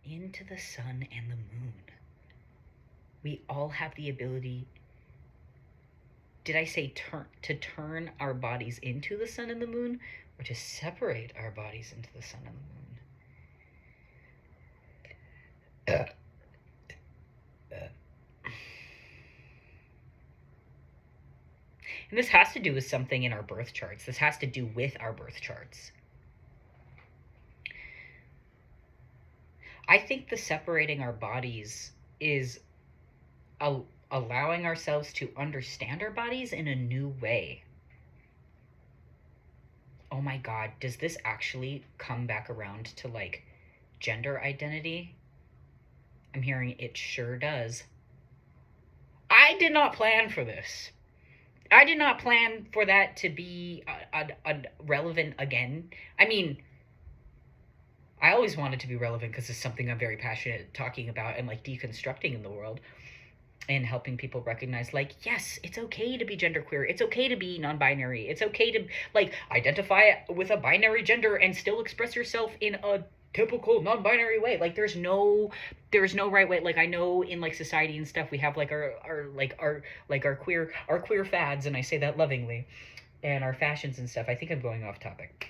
Into the sun and the moon. We all have the ability... Did I say to turn our bodies into the sun and the moon, or to separate our bodies into the sun and the moon? And this has to do with something in our birth charts. This has to do with our birth charts. I think the separating our bodies is allowing ourselves to understand our bodies in a new way. Oh my god, does this actually come back around to like gender identity? I'm hearing it sure does. I did not plan for this. I did not plan for that to be relevant again. I mean, I always wanted to be relevant because it's something I'm very passionate talking about and like deconstructing in the world, and helping people recognize, like, yes, it's okay to be genderqueer. It's okay to be non-binary. It's okay to like identify with a binary gender and still express yourself in a typical non-binary way. Like there's no right way. Like I know in like society and stuff we have like our queer fads, and I say that lovingly, and our fashions and stuff. I think I'm going off topic.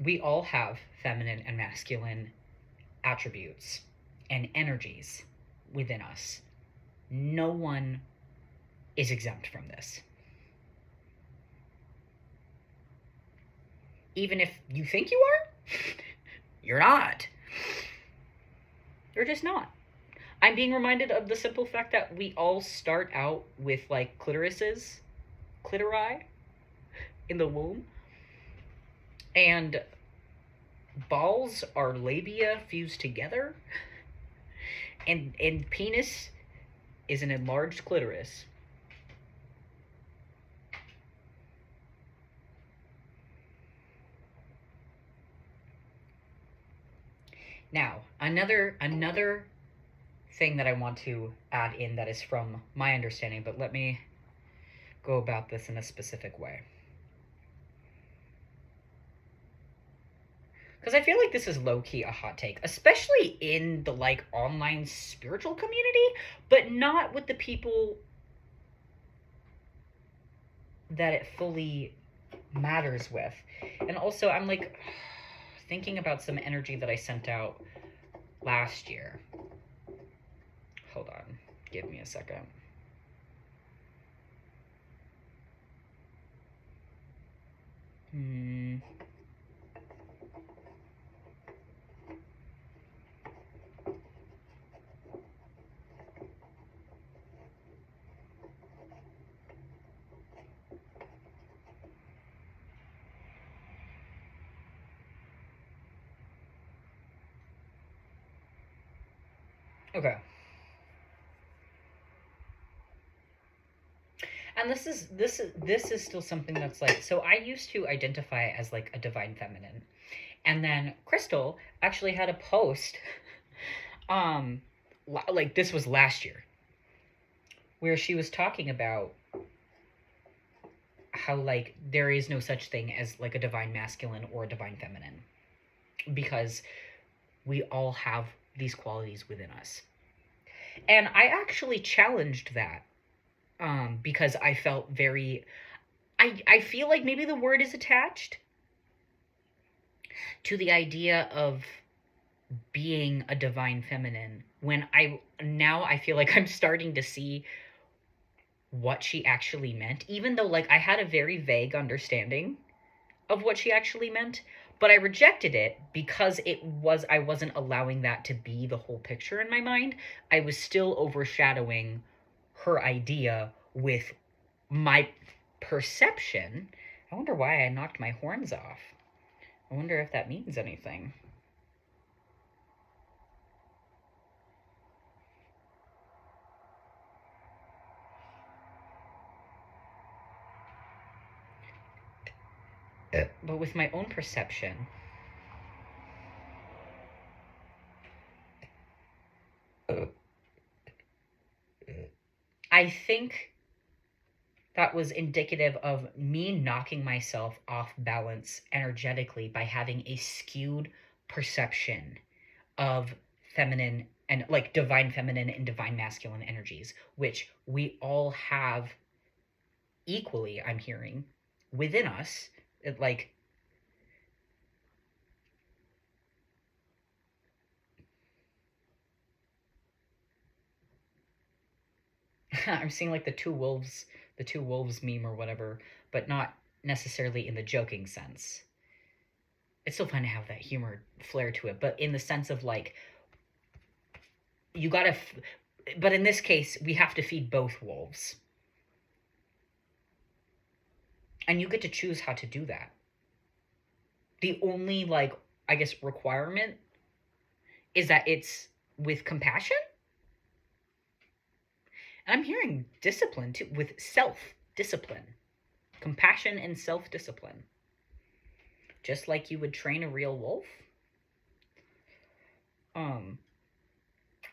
We all have feminine and masculine attributes and energies within us. No one is exempt from this. Even if you think you are, you're not. You're just not. I'm being reminded of the simple fact that we all start out with like clitori in the womb, and balls are labia fused together, and penis is an enlarged clitoris. Now, another thing that I want to add in that is from my understanding, but let me go about this in a specific way. Because I feel like this is low-key a hot take, especially in the like online spiritual community, but not with the people that it fully matters with. And also I'm like thinking about some energy that I sent out last year. Hold on, give me a second. Okay. And this is still something that's like, so I used to identify as like a divine feminine, and then Crystal actually had a post like this was last year, where she was talking about how like there is no such thing as like a divine masculine or a divine feminine, because we all have these qualities within us. And I actually challenged that, because I felt very, I feel like maybe the word is attached to the idea of being a divine feminine, when I feel like I'm starting to see what she actually meant, even though like I had a very vague understanding of what she actually meant, but I rejected it because I wasn't allowing that to be the whole picture in my mind. I was still overshadowing her idea with my perception. I wonder why I knocked my horns off. I wonder if that means anything. But with my own perception, I think that was indicative of me knocking myself off balance energetically by having a skewed perception of feminine and like divine feminine and divine masculine energies, which we all have equally, I'm hearing, within us. It, like, I'm seeing like the two wolves meme or whatever, but not necessarily in the joking sense. It's still fun to have that humor flair to it, but in the sense of like, you gotta, but in this case, we have to feed both wolves. And you get to choose how to do that. The only, like, I guess, requirement is that it's with compassion. And I'm hearing discipline too, with self-discipline. Compassion and self-discipline. Just like you would train a real wolf.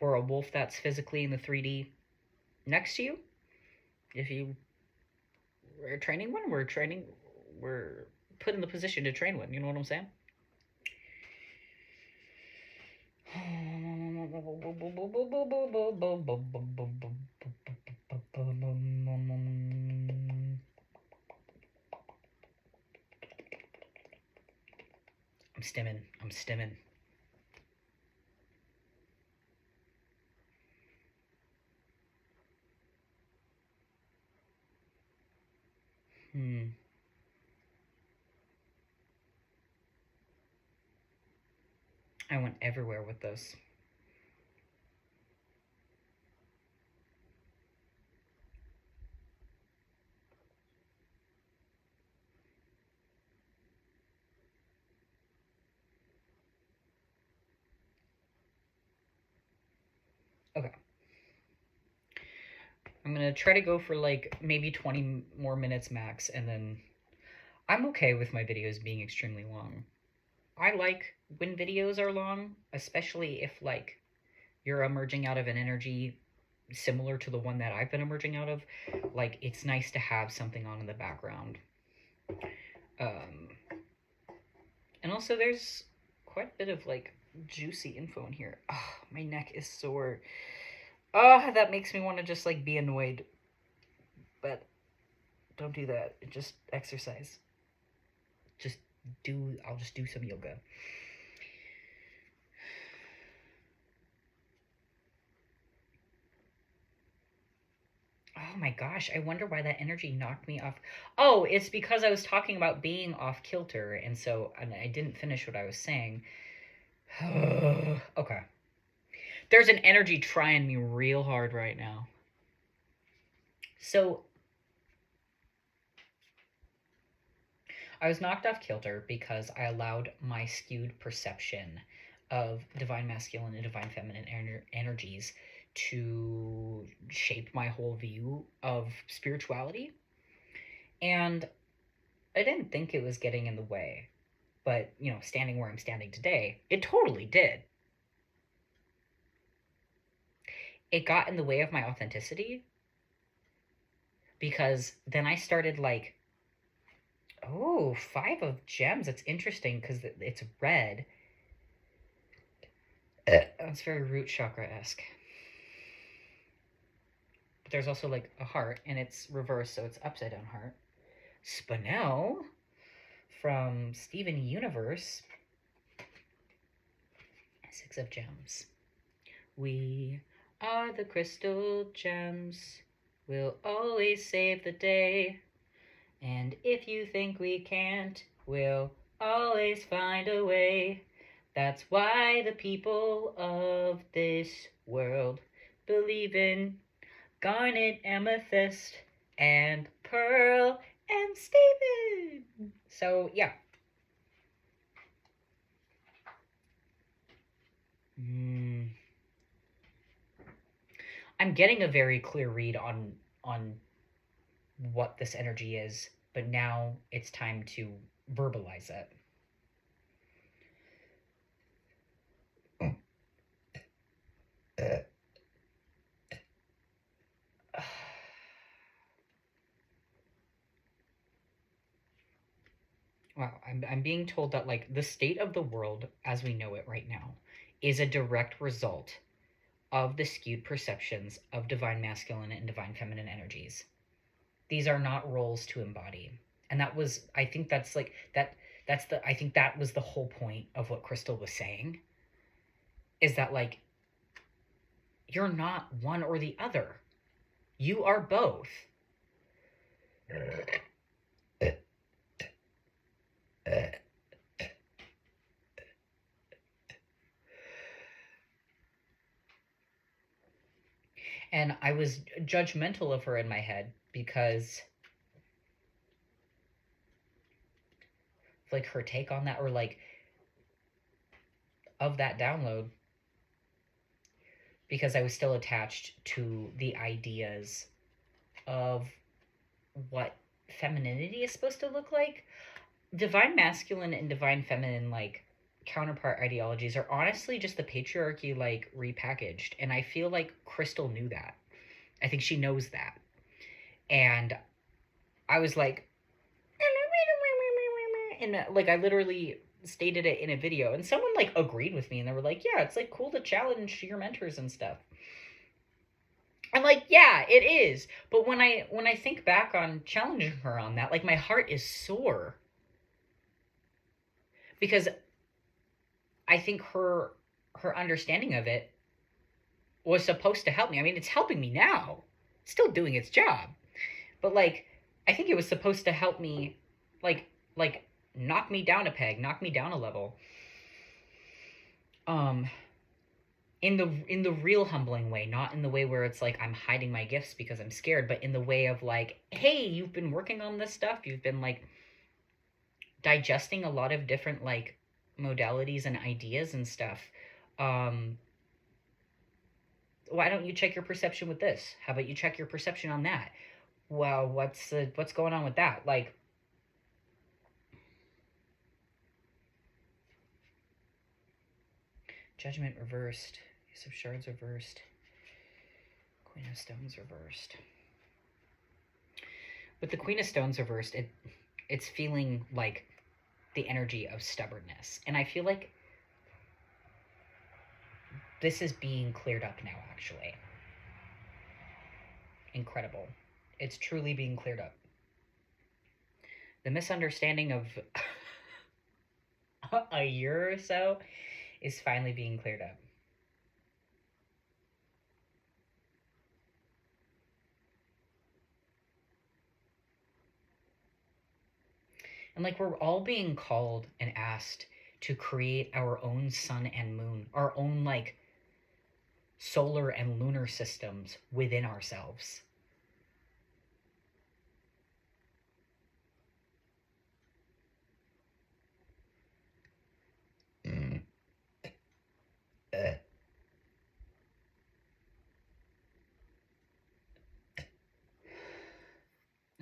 or a wolf that's physically in the 3D next to you. If you are training one, we're put in the position to train one. You know what I'm saying? I'm stimming. I'm stimming. I went everywhere with this. Okay. I'm gonna try to go for like maybe 20 more minutes max, and then I'm okay with my videos being extremely long. I like when videos are long, especially if like you're emerging out of an energy similar to the one that I've been emerging out of. Like, it's nice to have something on in the background. And also there's quite a bit of like juicy info in here. Oh, my neck is sore. Oh, that makes me want to just like be annoyed. But don't do that. Just exercise. I'll just do some yoga. Oh my gosh, I wonder why that energy knocked me off. Oh, it's because I was talking about being off kilter, and I didn't finish what I was saying. Okay. There's an energy trying me real hard right now. So, I was knocked off kilter because I allowed my skewed perception of divine masculine and divine feminine energies to shape my whole view of spirituality. And I didn't think it was getting in the way. But, you know, standing where I'm standing today, it totally did. It got in the way of my authenticity because then I started like, oh, 5 of gems. It's interesting because it's red. It's very root chakra-esque. But there's also like a heart, and it's reversed, so it's upside down heart. Spinel from Steven Universe. 6 of gems. We are the crystal gems. We'll always save the day. And if you think we can't, we'll always find a way. That's why the people of this world believe in garnet, amethyst, and pearl, and Steven. So, yeah. I'm getting a very clear read on what this energy is, but now it's time to verbalize it. Wow, I'm being told that like the state of the world as we know it right now is a direct result of the skewed perceptions of divine masculine and divine feminine energies. These are not roles to embody. And that was, I think that's like I think that was the whole point of what Crystal was saying, is that like you're not one or the other. You are both. And I was judgmental of her in my head because like her take on that, or like of that download, because I was still attached to the ideas of what femininity is supposed to look like. Divine masculine and divine feminine, like, counterpart ideologies are honestly just the patriarchy like repackaged, and I feel like Crystal knew that. I think she knows that. And I was like, and like I literally stated it in a video, and someone like agreed with me, and they were like, yeah, it's like cool to challenge your mentors and stuff. I'm like, yeah, it is. But when I think back on challenging her on that, like my heart is sore. Because I think her understanding of it was supposed to help me. I mean, it's helping me now. It's still doing its job. But like I think it was supposed to help me like knock me down a peg, knock me down a level. In the real humbling way, not in the way where it's like I'm hiding my gifts because I'm scared, but in the way of like, hey, you've been working on this stuff, you've been like digesting a lot of different like modalities and ideas and stuff. Why don't you check your perception with this? How about you check your perception on that? Well, what's going on with that? Like, Judgment reversed, Ace of Shards reversed, Queen of Stones reversed. With the Queen of Stones reversed, it's feeling like the energy of stubbornness, and I feel like this is being cleared up now, actually. Incredible. It's truly being cleared up. The misunderstanding of a year or so is finally being cleared up. And like we're all being called and asked to create our own sun and moon, our own like solar and lunar systems within ourselves.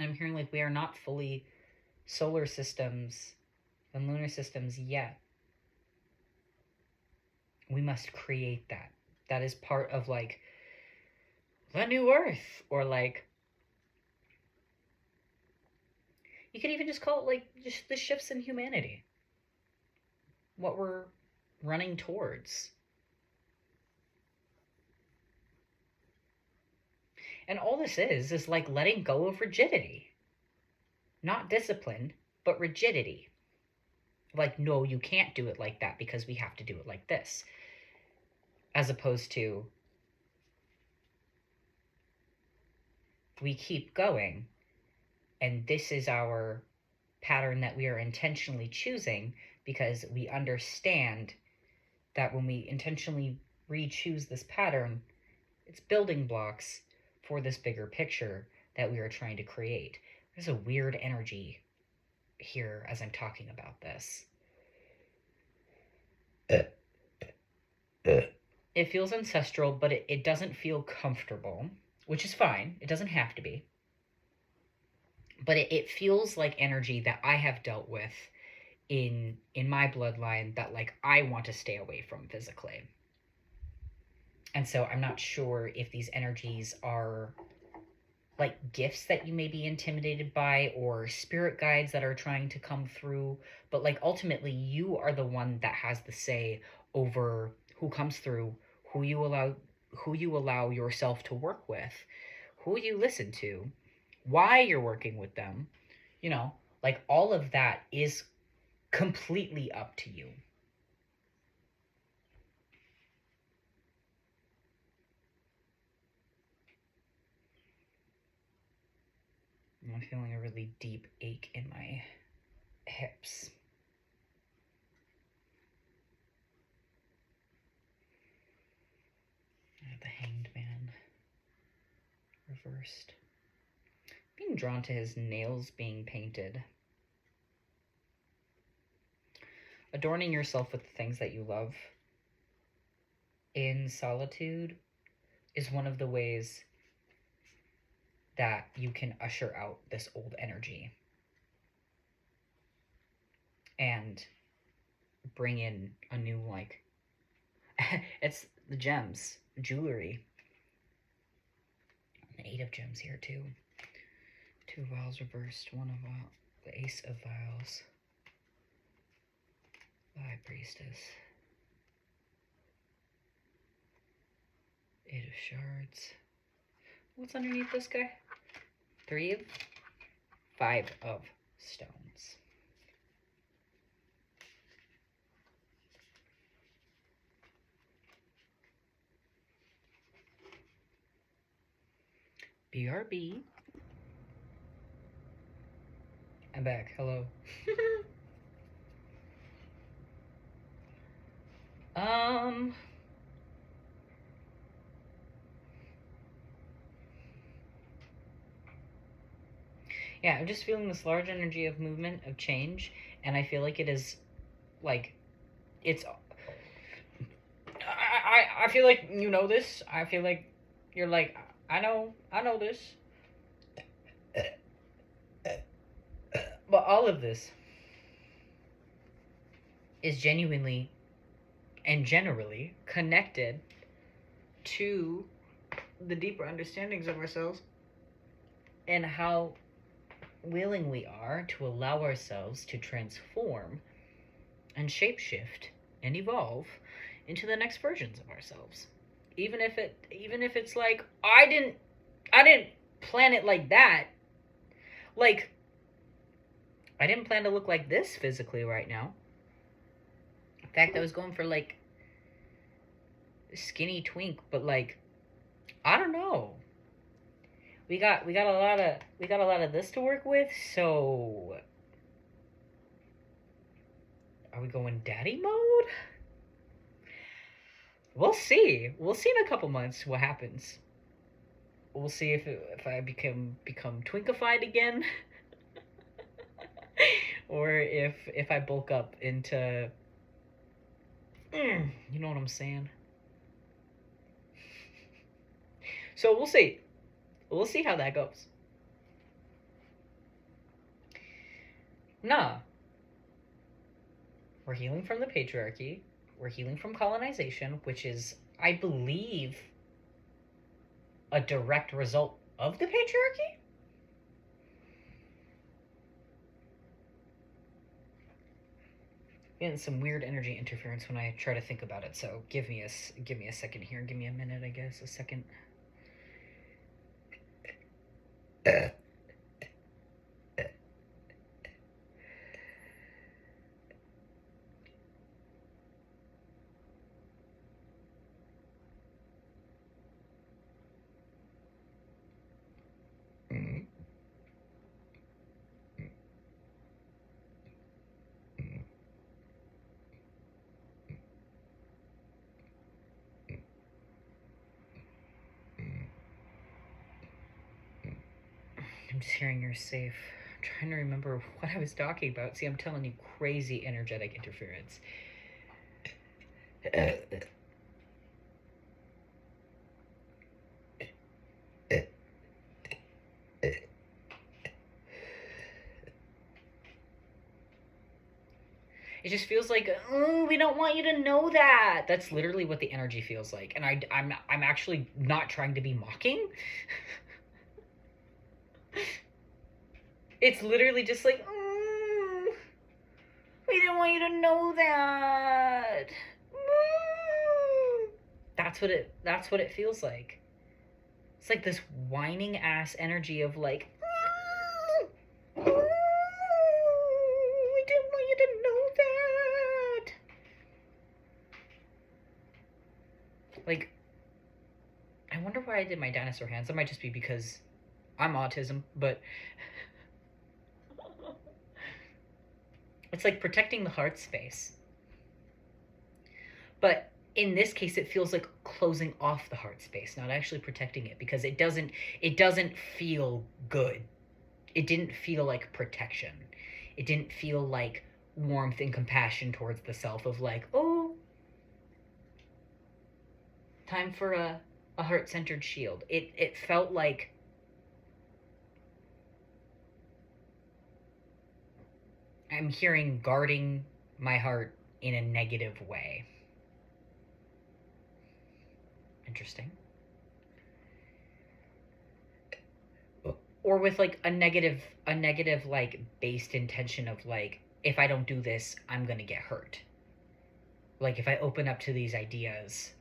I'm hearing like we are not fully solar systems and lunar systems yet. We must create that. That is part of like the new earth, or like you could even just call it like just the shifts in humanity, what we're running towards. And all this is like letting go of rigidity. Not discipline, but rigidity. Like, no, you can't do it like that because we have to do it like this. As opposed to, we keep going, and this is our pattern that we are intentionally choosing because we understand that when we intentionally re-choose this pattern, it's building blocks for this bigger picture that we are trying to create. There's a weird energy here as I'm talking about this. It feels ancestral, but it doesn't feel comfortable, which is fine. It doesn't have to be. But it feels like energy that I have dealt with in my bloodline that like I want to stay away from physically. And so I'm not sure if these energies are like gifts that you may be intimidated by or spirit guides that are trying to come through, but like ultimately you are the one that has the say over who comes through, who you allow yourself to work with, who you listen to, why you're working with them. You know, like all of that is completely up to you. I'm feeling a really deep ache in my hips. I have the Hanged Man reversed. Being drawn to his nails being painted. Adorning yourself with the things that you love in solitude is one of the ways that you can usher out this old energy and bring in a new, like, it's the gems, jewelry. An 8 of gems here too. 2 vials reversed, 1 of the ace of vials. The high priestess. 8 of shards. What's underneath this guy? 3 of 5 of stones. BRB. I'm back. Hello. Yeah, I'm just feeling this large energy of movement, of change, and I feel like it is, like, it's... I feel like you know this. I feel like you're like, I know this. But all of this is genuinely and generally connected to the deeper understandings of ourselves and how willing we are to allow ourselves to transform and shapeshift and evolve into the next versions of ourselves. Even if it's like, I didn't plan it like that. Like, I didn't plan to look like this physically right now. In fact, I was going for, like, skinny twink, but, like, I don't know. We got a lot of this to work with, so are we going daddy mode? We'll see. We'll see in a couple months what happens. We'll see if I become twinkified again. Or if I bulk up into, you know what I'm saying? So we'll see. We'll see how that goes. Nah. We're healing from the patriarchy. We're healing from colonization, which is, I believe, a direct result of the patriarchy? Getting some weird energy interference when I try to think about it, so give me a second here. Give me a minute, I guess. A second. I'm just hearing you're safe. I'm trying to remember what I was talking about. See, I'm telling you, crazy energetic interference. It just feels like, oh, we don't want you to know that. That's literally what the energy feels like, and I'm actually not trying to be mocking. It's literally just like, we didn't want you to know that. That's what it feels like. It's like this whining ass energy of like, we didn't want you to know that. Like, I wonder why I did my dinosaur hands. That might just be because I'm autism, but it's like protecting the heart space. But in this case, it feels like closing off the heart space, not actually protecting it, because it doesn't feel good. It didn't feel like protection. It didn't feel like warmth and compassion towards the self of like, oh, time for a heart-centered shield. It felt like I'm hearing guarding my heart in a negative way. Interesting. Or with like a negative like based intention of like, if I don't do this, I'm gonna get hurt. Like if I open up to these ideas,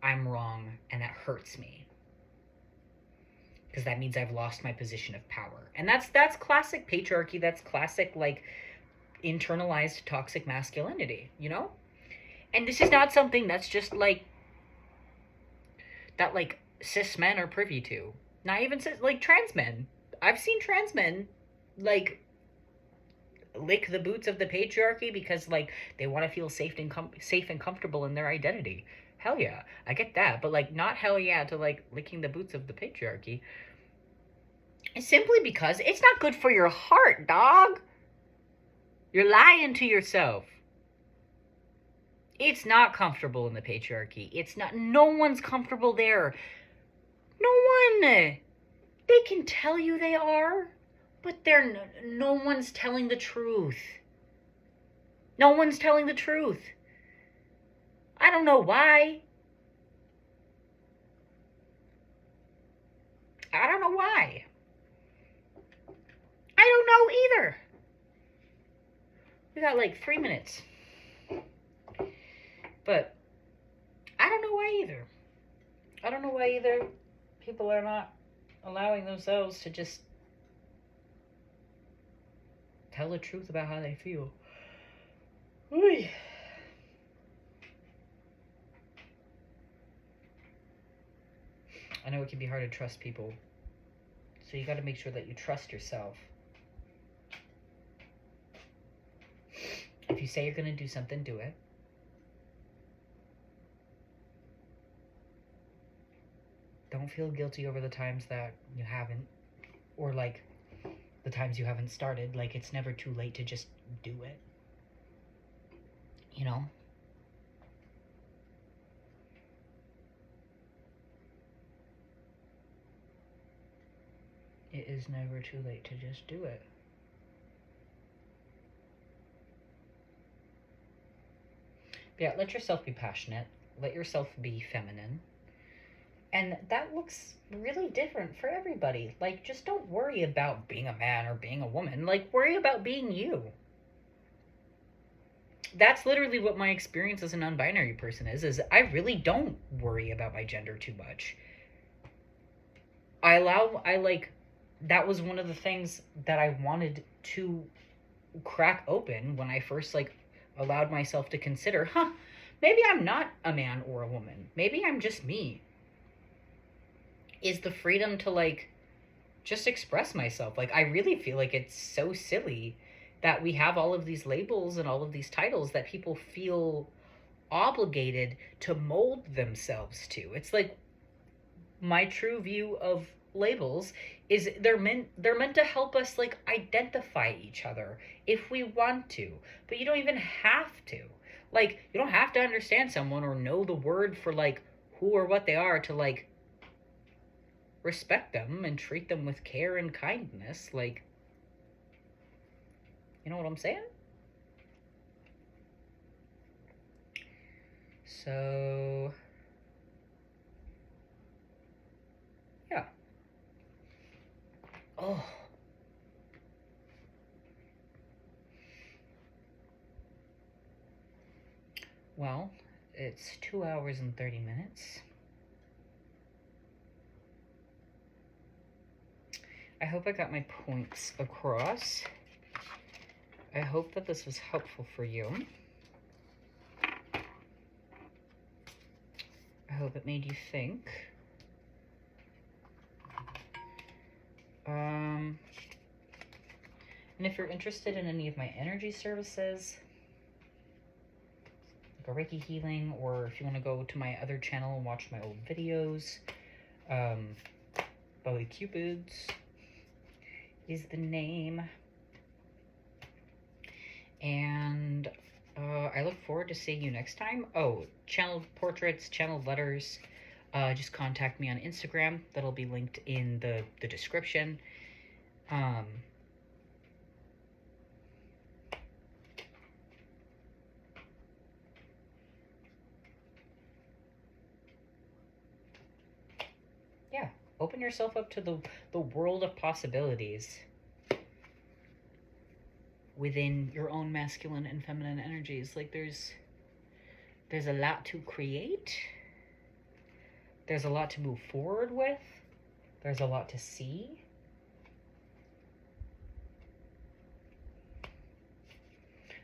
I'm wrong and that hurts me. Because that means I've lost my position of power. And that's classic patriarchy, that's classic like internalized toxic masculinity, you know? And this is not something that's just like that like cis men are privy to. Not even cis, like trans men. I've seen trans men like lick the boots of the patriarchy because like they want to feel safe and comfortable in their identity. Hell yeah, I get that, but like not hell yeah to like licking the boots of the patriarchy. Simply because it's not good for your heart, dog. You're lying to yourself. It's not comfortable in the patriarchy. It's not. No one's comfortable there. No one. They can tell you they are, but no one's telling the truth. No one's telling the truth. I don't know why. I don't know why. I don't know either. We got like 3 minutes. But I don't know why either. I don't know why either. People are not allowing themselves to just tell the truth about how they feel. Ooh. I know it can be hard to trust people. So you got to make sure that you trust yourself. If you say you're going to do something, do it. Don't feel guilty over the times that you haven't. Or like the times you haven't started. Like it's never too late to just do it. You know? It is never too late to just do it. Yeah, let yourself be passionate. Let yourself be feminine. And that looks really different for everybody. Like, just don't worry about being a man or being a woman. Like, worry about being you. That's literally what my experience as a non-binary person is I really don't worry about my gender too much. That was one of the things that I wanted to crack open when I first, like, allowed myself to consider, maybe I'm not a man or a woman. Maybe I'm just me. Is the freedom to like just express myself. Like I really feel like it's so silly that we have all of these labels and all of these titles that people feel obligated to mold themselves to. It's like my true view of labels is they're meant to help us like identify each other if we want to, but you don't even have to. Like you don't have to understand someone or know the word for like who or what they are to like respect them and treat them with care and kindness. Like, you know what I'm saying? So, yeah. Oh. Well, it's 2 hours and 30 minutes. I hope I got my points across. I hope that this was helpful for you. I hope it made you think. And if you're interested in any of my energy services, like a Reiki healing, or if you want to go to my other channel and watch my old videos, Belly Cupids is the name. And I look forward to seeing you next time. Oh, channeled portraits, channeled letters. Just contact me on Instagram. That'll be linked in the description. Open yourself up to the world of possibilities within your own masculine and feminine energies. Like there's a lot to create. There's a lot to move forward with. There's a lot to see.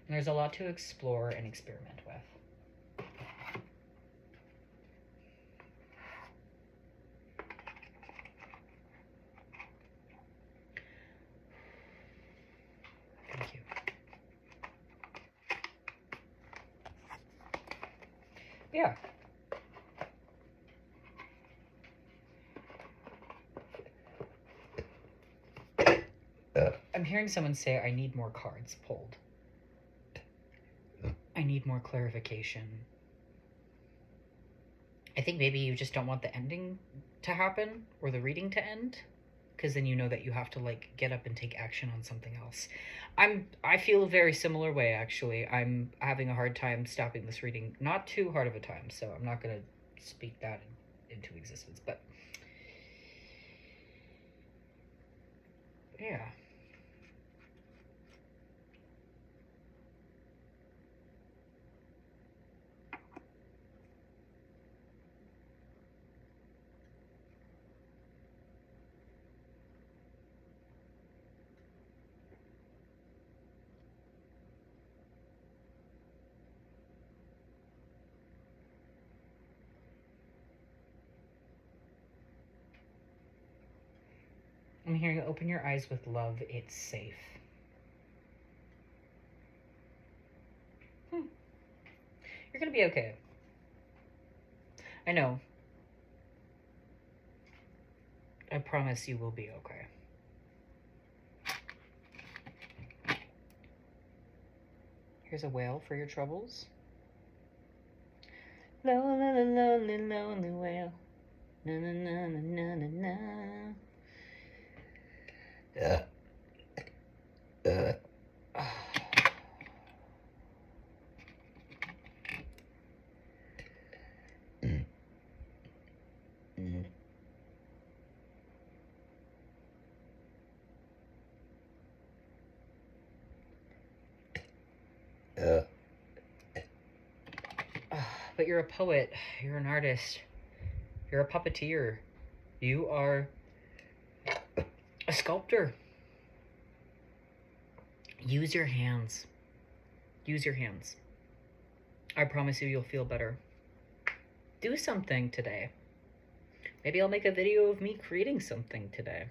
And there's a lot to explore and experiment with. Thank you. Yeah. I'm hearing someone say I need more cards pulled. I need more clarification. I think maybe you just don't want the ending to happen or the reading to end, because then you know that you have to like get up and take action on something else. I feel a very similar way, actually. I'm having a hard time stopping this reading. Not too hard of a time, so I'm not going to speak that into existence, but yeah. I'm hearing open your eyes with love. It's safe. You're going to be okay. I know. I promise you will be okay. Here's a whale for your troubles. Lonely, lonely, lonely whale. Na na na na na na. But you're a poet. You're an artist. You're a puppeteer. You are a sculptor. Use your hands. Use your hands. I promise you, you'll feel better. Do something today. Maybe I'll make a video of me creating something today.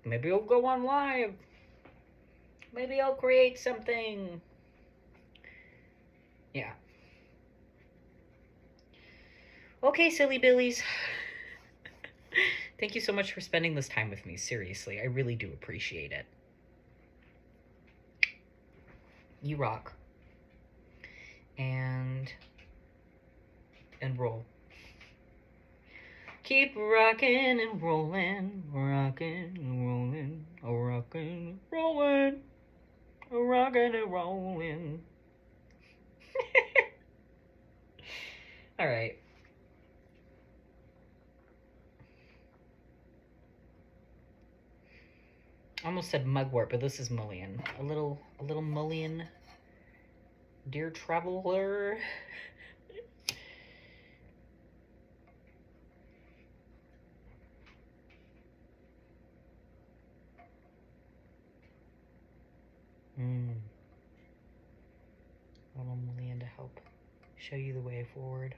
Maybe I'll go on live. Maybe I'll create something. Yeah. Okay, silly billies. Thank you so much for spending this time with me. Seriously, I really do appreciate it. You rock. And roll. Keep rocking and rolling, rocking and rolling, rocking and rolling, rocking and rolling. All right. I almost said mugwort, but this is mullion. A little mullion. Dear traveler. A little mullion to help show you the way forward.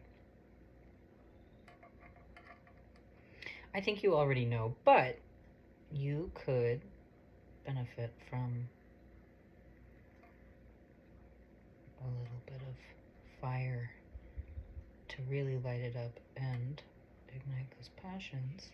I think you already know, but you could benefit from a little bit of fire to really light it up and ignite those passions.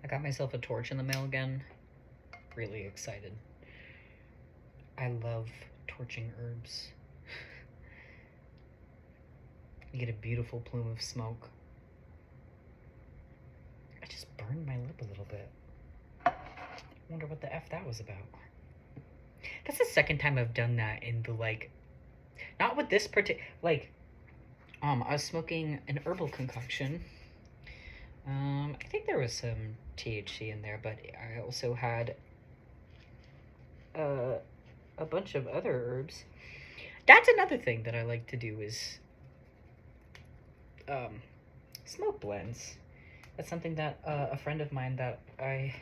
I got myself a torch in the mail again. Really excited. I love torching herbs. You get a beautiful plume of smoke. I just burned my lip a little bit. Wonder what the F that was about. That's the second time I've done that in the, like, not with this particular, like, I was smoking an herbal concoction. I think there was some THC in there, but I also had a bunch of other herbs. That's another thing that I like to do is smoke blends. That's something that a friend of mine that I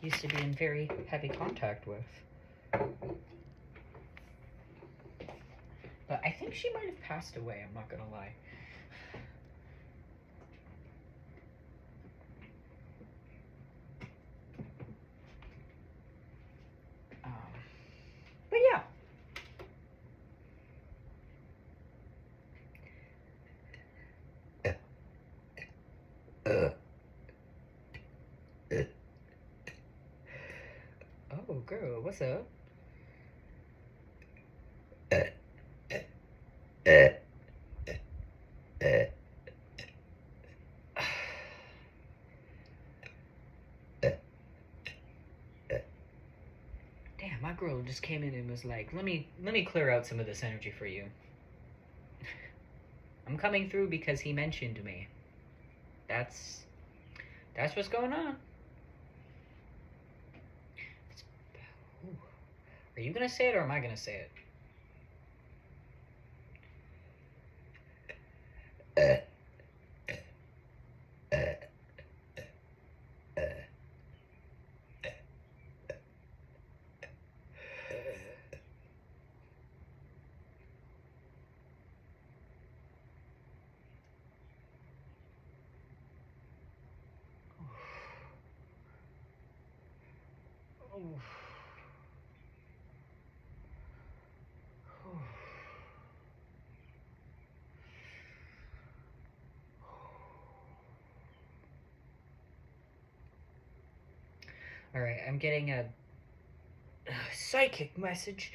used to be in very heavy contact with. But I think she might have passed away, I'm not gonna lie. But yeah. Oh, girl, what's up? Damn, my girl just came in and was like, let me clear out some of this energy for you. I'm coming through because he mentioned me. That's what's going on. Ooh. Are you gonna say it or am I gonna say it? All right, I'm getting a psychic message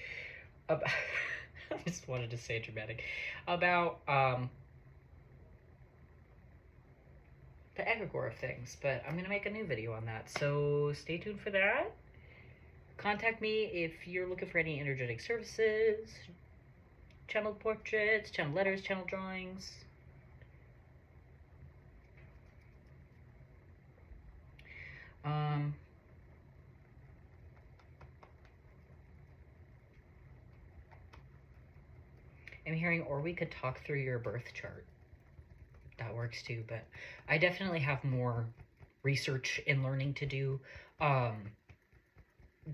about I just wanted to say dramatic about the egregore of things, but I'm gonna make a new video on that, so stay tuned for that. Contact me if you're looking for any energetic services, channel portraits, channel letters, channel drawings. I'm hearing, or we could talk through your birth chart. That works too, but I definitely have more research and learning to do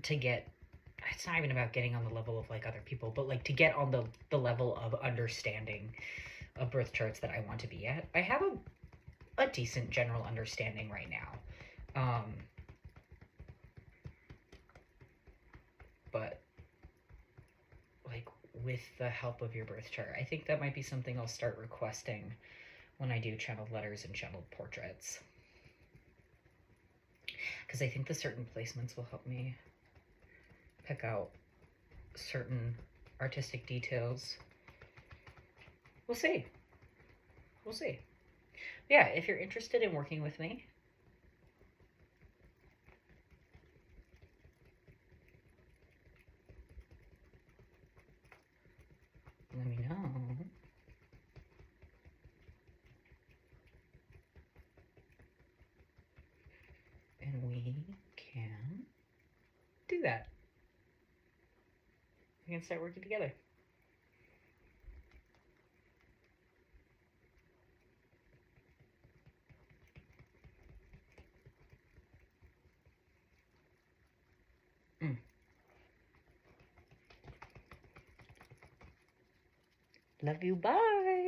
to get, it's not even about getting on the level of like other people, but like to get on the level of understanding of birth charts that I want to be at. I have a decent general understanding right now. But like with the help of your birth chart, I think that might be something I'll start requesting when I do channeled letters and channeled portraits. Because I think the certain placements will help me pick out certain artistic details. We'll see. We'll see. Yeah, if you're interested in working with me, let me know. And we can do that. We can start working together. Love you, bye.